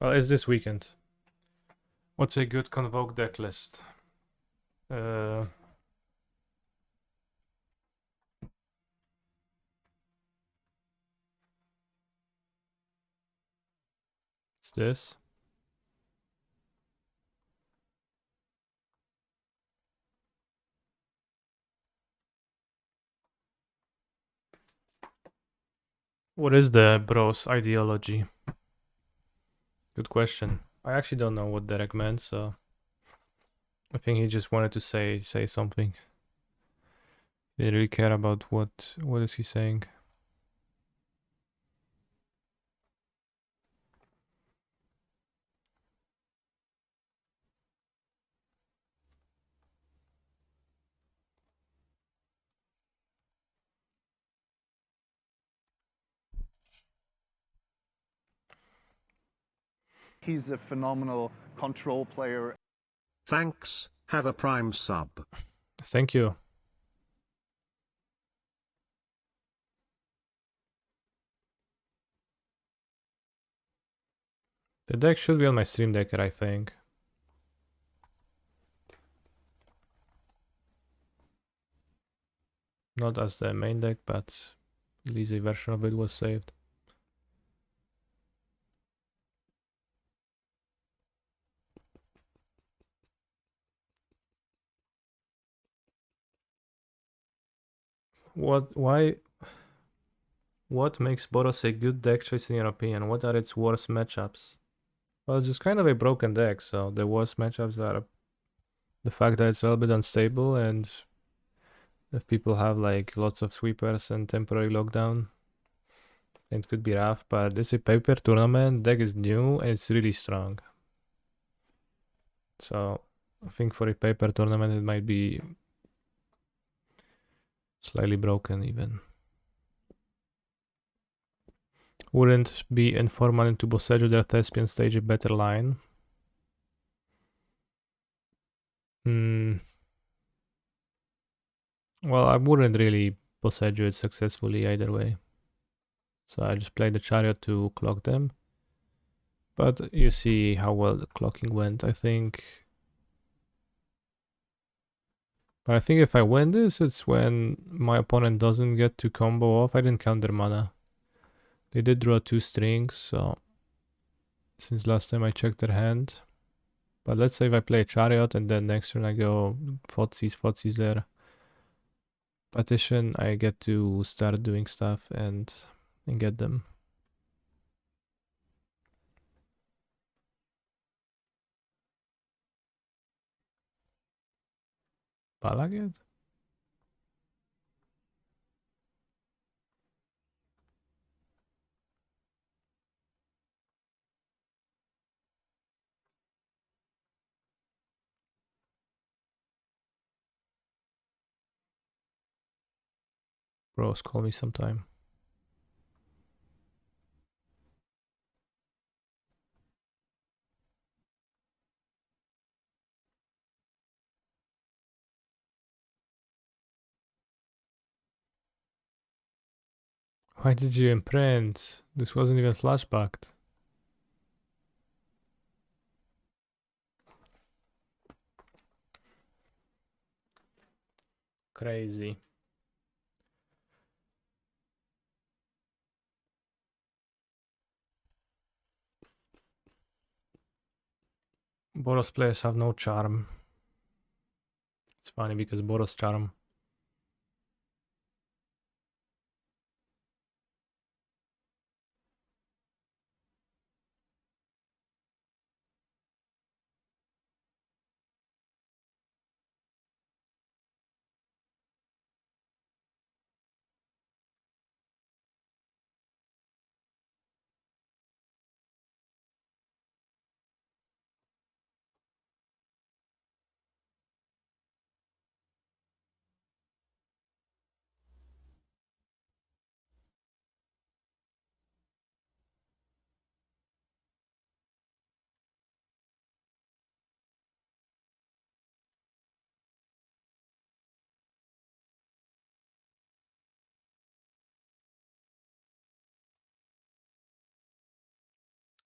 Well, it's this weekend. What's a good convoke deck list? Uh, it's this. What is the bros ideology? Good question. I actually don't know what Derek meant, so I think he just wanted to say something. He didn't really care about what is he saying. He's a phenomenal control player. Thanks, have a Prime sub. Thank you. The deck should be on my stream decker, I think. Not as the main deck, but at least a version of it was saved. What makes Boros a good deck choice in your opinion? What are its worst matchups? Well, it's just kind of a broken deck, so the worst matchups are the fact that it's a little bit unstable, and if people have like lots of sweepers and temporary lockdown, it could be rough. But this is a paper tournament, deck is new and it's really strong. So I think for a paper tournament it might be slightly broken even. Wouldn't be informal into Bosseggio their thespian stage a better line? Hmm. Well, I wouldn't really Bosseggio it successfully either way. So I just played the chariot to clock them. But you see how well the clocking went, I think. But I think if I win this, it's when my opponent doesn't get to combo off. I didn't count their mana. They did draw 2 strings, so since last time I checked their hand. But let's say if I play a chariot and then next turn I go Fotsis there. Partition, I get to start doing stuff and get them. Balagad? Bros, call me sometime. Why did you imprint? This wasn't even flashbacked. Crazy. Boros players have no charm. It's funny because Boros charm.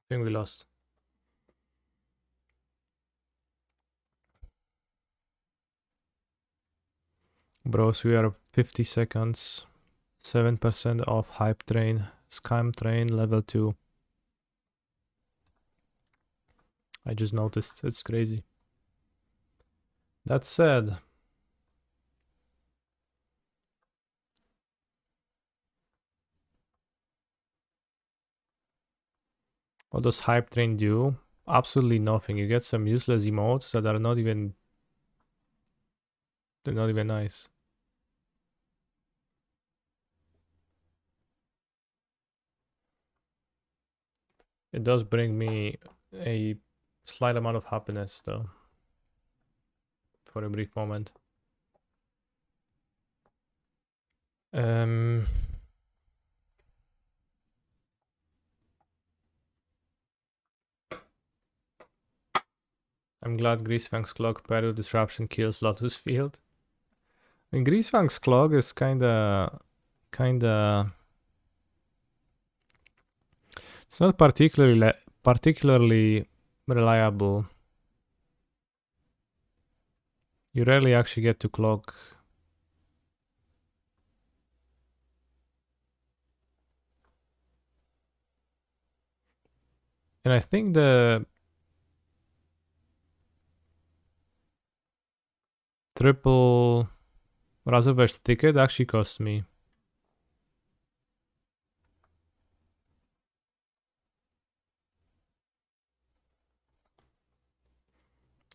think we lost. Bros, we are 50 seconds. 7% off hype train. Scam train level 2. I just noticed. It's crazy. That said, what does hype train do? Absolutely nothing. You get some useless emotes that are not even... They're not even nice. It does bring me a slight amount of happiness though. For a brief moment. I'm glad Greasefang's clock paired with disruption kills Lotus Field. I mean, Greasefang's clock is kinda... It's not particularly reliable. You rarely actually get to clock. And I think the triple Razorverse ticket actually cost me.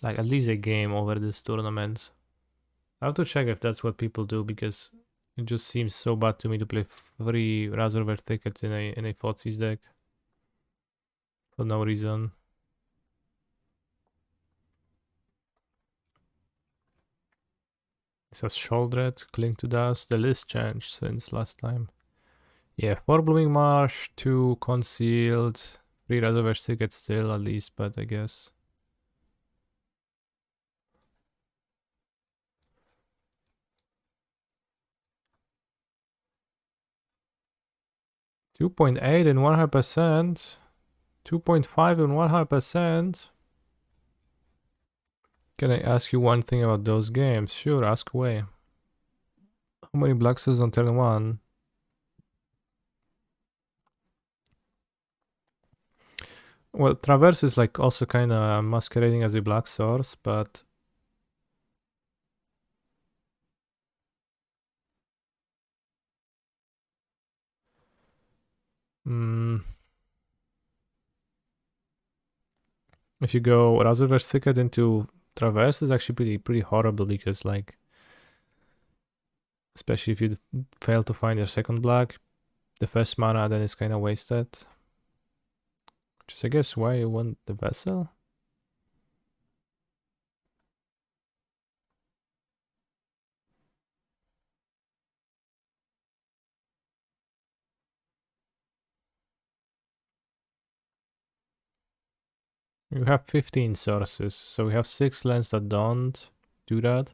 Like at least a game over this tournament. I have to check if that's what people do because it just seems so bad to me to play free Razorverse tickets in a Fotsis deck. For no reason. It says Shouldered, Cling to Dust. The list changed since last time. Yeah, 4 Blooming Marsh, 2 Concealed, 3 Razorverse tickets still at least, but I guess. $2.8 and 100%. 2.5 and 100%. Can I ask you one thing about those games? Sure, ask away. How many black cells on turn 1? Well, Traverse is like also kind of masquerading as a black source, but... if you go Razorverse Thicket into Traverse, is actually pretty horrible because like... Especially if you fail to find your second black, the first mana then is kind of wasted. Which is I guess why you want the Vessel? You have 15 sources, so we have 6 lands that don't do that.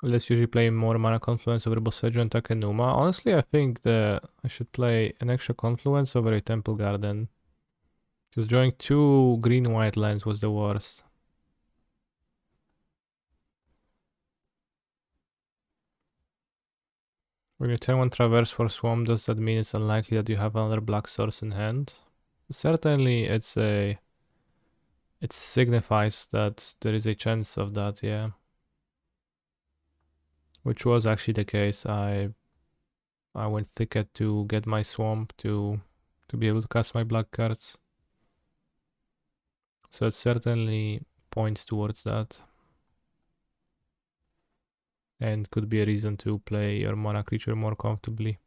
Let's usually play more Mana Confluence over Bossejo and Takenuma. Honestly, I think that I should play an extra Confluence over a Temple Garden. Because drawing 2 green-white lands was the worst. When you turn 1 Traverse for Swamp, does that mean it's unlikely that you have another black source in hand? Certainly, it signifies that there is a chance of that, yeah. Which was actually the case. I went Thicket to get my Swamp to be able to cast my black cards. So it certainly points towards that. And could be a reason to play your mana creature more comfortably.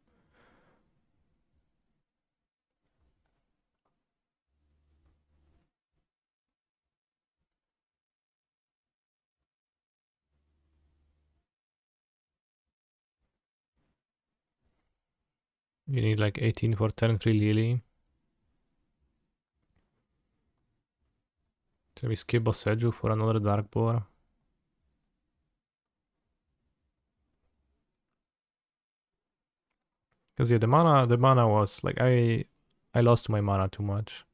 You need like 18 for turn 3 Lily. So we skip Bosseju for another Dark Boar. Because yeah, the mana was like I lost my mana too much.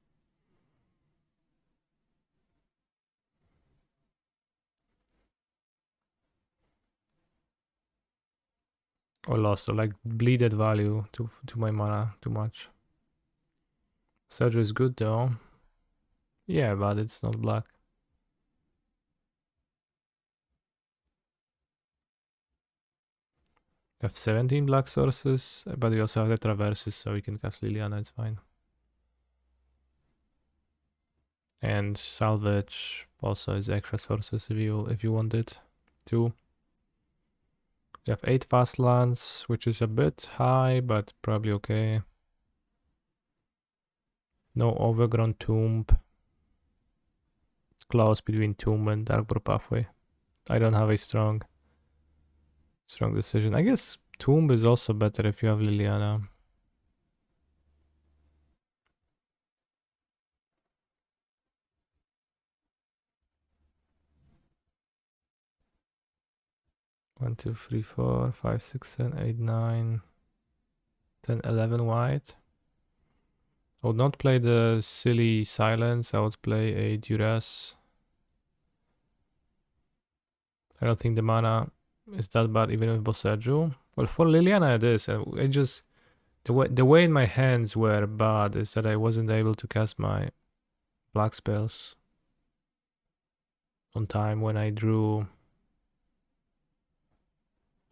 Or lost, or like bleeded value to my mana too much. Surgery is good though. Yeah, but it's not black. You have 17 black sources, but you also have the traverses, so you can cast Liliana, it's fine. And salvage also is extra sources if you want it too. You have 8 fast lands, which is a bit high, but probably okay. No overgrown tomb. It's close between tomb and Darkbrook Pathway. I don't have a strong decision. I guess tomb is also better if you have Liliana. One, two, three, four, 5, 6, 7, 8, 9, 10, 11 white. I would not play the silly silence. I would play a duress. I don't think the mana is that bad even with Boseju. Well, for Liliana it is. I just the way my hands were bad is that I wasn't able to cast my black spells on time when I drew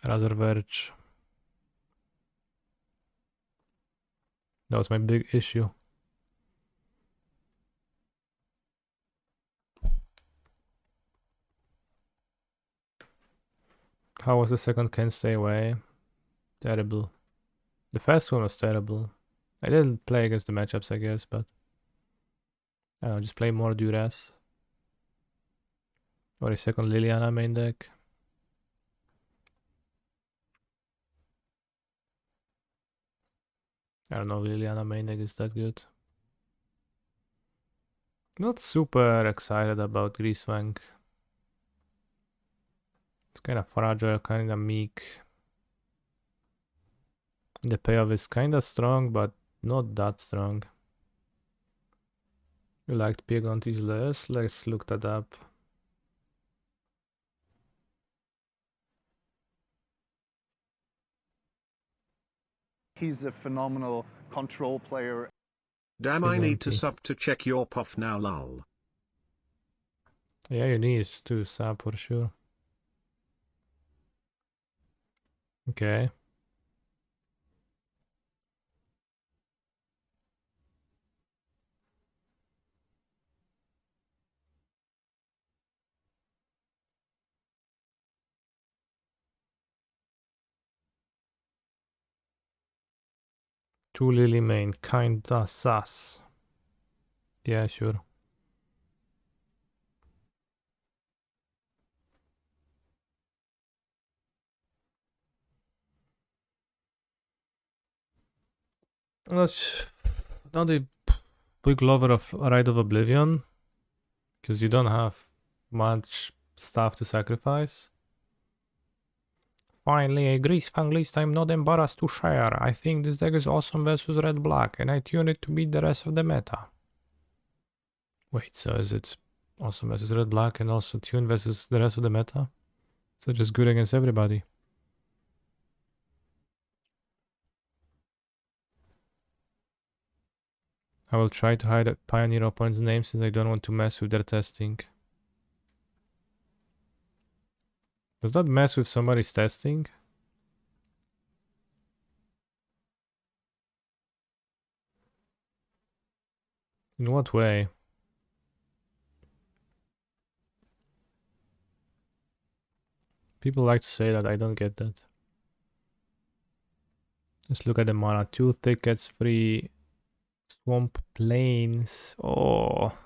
Razor Verge. That was my big issue. How was the second Can Stay Away? Terrible. The first one was terrible. I didn't play against the matchups, I guess, but I don't know, just play more Duress. Or a second Liliana main deck. I don't know, Liliana main deck is that good. Not super excited about Greasefang. It's kind of fragile, kind of meek. The payoff is kind of strong, but not that strong. You liked Piegontis less? Let's look that up. He's a phenomenal control player. Damn, I need to Pigonti. sub to check your puff now, lol. Yeah, you need to sub for sure. Okay. Two Lily main, kinda sus. Yeah, sure. That's not a big lover of Rite of Oblivion, because you don't have much stuff to sacrifice. Finally, a Greasefang list I'm not embarrassed to share. I think this deck is awesome versus red-black, and I tune it to beat the rest of the meta. Wait, so is it awesome versus red-black and also tune versus the rest of the meta? So just good against everybody. I will try to hide Pioneer opponent's name since I don't want to mess with their testing. Does that mess with somebody's testing? In what way? People like to say that, I don't get that. Let's look at the mana. 2 thickets, 3 swamp plains. Oh.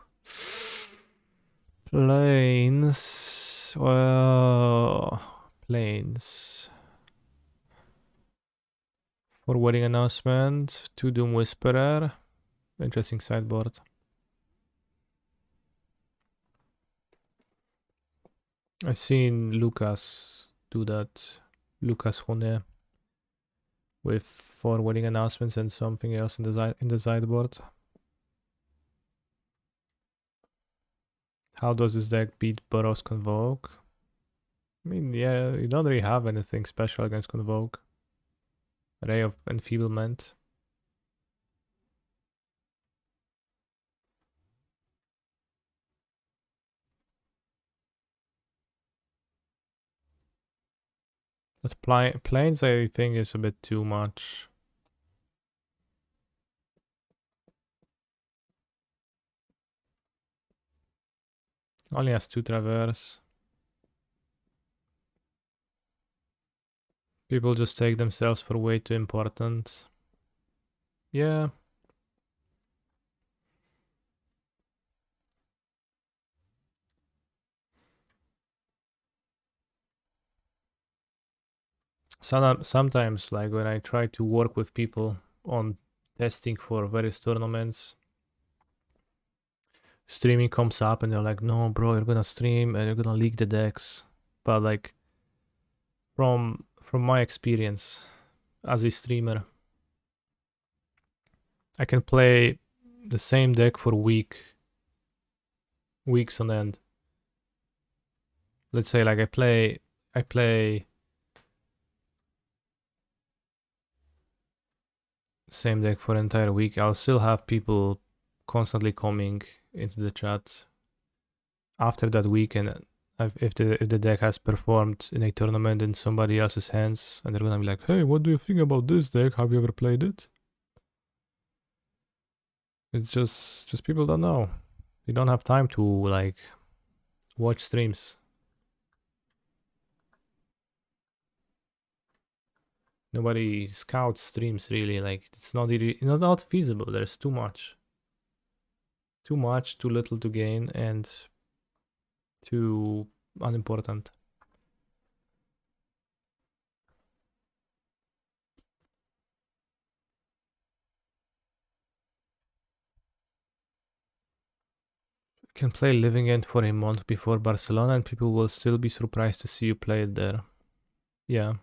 Plains. Well, plains. For wedding announcement, 2 Doom Whisperer. Interesting sideboard. I've seen Lucas do that. Lucas Hone with 4 winning announcements and something else in the sideboard. How does this deck beat Burrow's Convoke? I mean, yeah, you don't really have anything special against Convoke. Ray of Enfeeblement. But Plains, I think, is a bit too much. Only has 2 Traverse. People just take themselves for way too important. Yeah. Sometimes, like when I try to work with people on testing for various tournaments, streaming comes up and they're like, no, bro, you're gonna stream and you're gonna leak the decks. But like, from my experience as a streamer, I can play the same deck for weeks on end. Let's say like I play same deck for an entire week. I'll still have people constantly coming into the chat after that week, and if the deck has performed in a tournament in somebody else's hands, and they're gonna be like, hey, what do you think about this deck? Have you ever played it? It's just people don't know. They don't have time to like watch streams. Nobody scouts streams really. Like it's not feasible. There's too much, too little to gain, and too unimportant. You can play Living End for a month before Barcelona, and people will still be surprised to see you play it there. Yeah.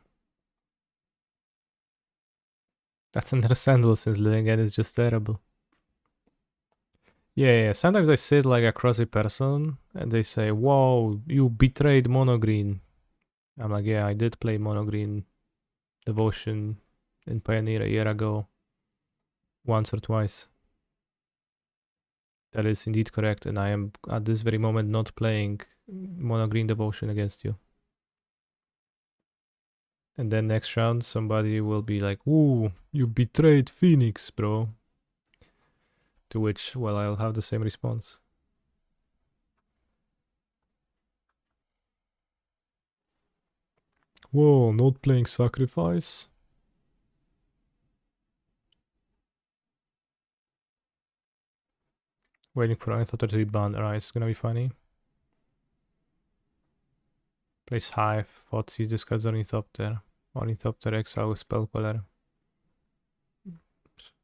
That's understandable since Living End is just terrible. Yeah, sometimes I sit like across a person and they say, whoa, you betrayed Monogreen. I'm like, yeah, I did play Monogreen Devotion in Pioneer a year ago. Once or twice. That is indeed correct, and I am at this very moment not playing Monogreen Devotion against you. And then next round, somebody will be like, ooh, you betrayed Phoenix, bro. To which, well, I'll have the same response. Whoa, not playing Sacrifice? Waiting for Ornithopter to be banned. Alright, it's gonna be funny. Plays Hive. Thoughtseize discards Ornithopter. Ornithopter exile with Spell Queller.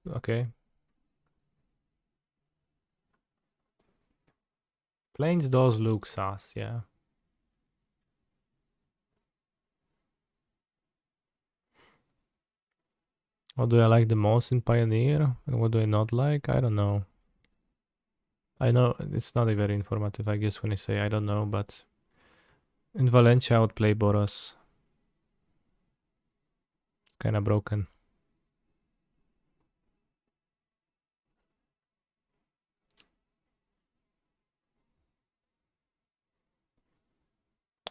Okay. Plains does look sus, yeah. What do I like the most in Pioneer? And what do I not like? I don't know. I know it's not a very informative, I guess, when I say I don't know, but in Valencia I would play Boros. Kinda broken.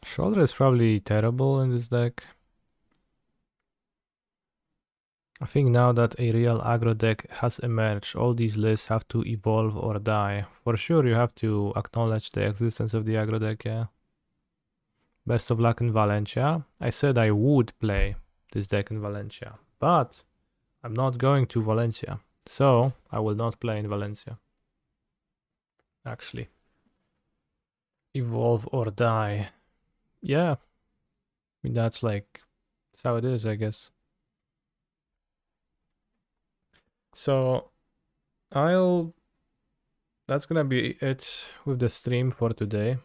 Shoulder is probably terrible in this deck. I think now that a real aggro deck has emerged, all these lists have to evolve or die. For sure, you have to acknowledge the existence of the aggro deck, yeah. Best of luck in Valencia. I said I would play this deck in Valencia, but I'm not going to Valencia, so I will not play in Valencia. Actually. Evolve or die. Yeah. I mean, that's how it is, I guess. So, that's gonna be it with the stream for today.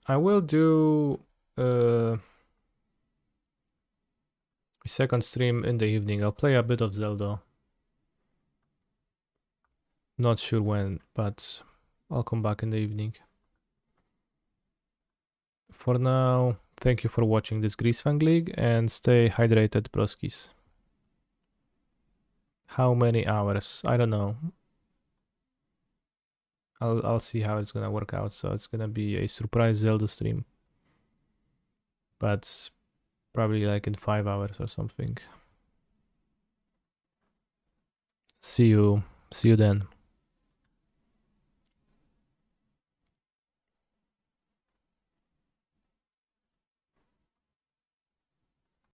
I will do a second stream in the evening. I'll play a bit of Zelda. Not sure when, but I'll come back in the evening. For now, thank you for watching this Greasefang League and stay hydrated, broskies. How many hours? I don't know. I'll see how it's gonna work out. So it's gonna be a surprise Zelda stream, but probably like in 5 hours or something. See you then.